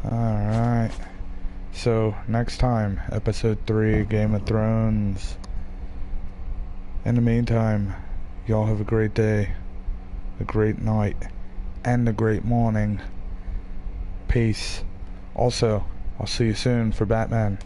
Speaker 1: Alright. So, next time, episode 3, Game of Thrones. In the meantime, y'all have a great day, a great night, and a great morning. Peace. Also, I'll see you soon for Batman.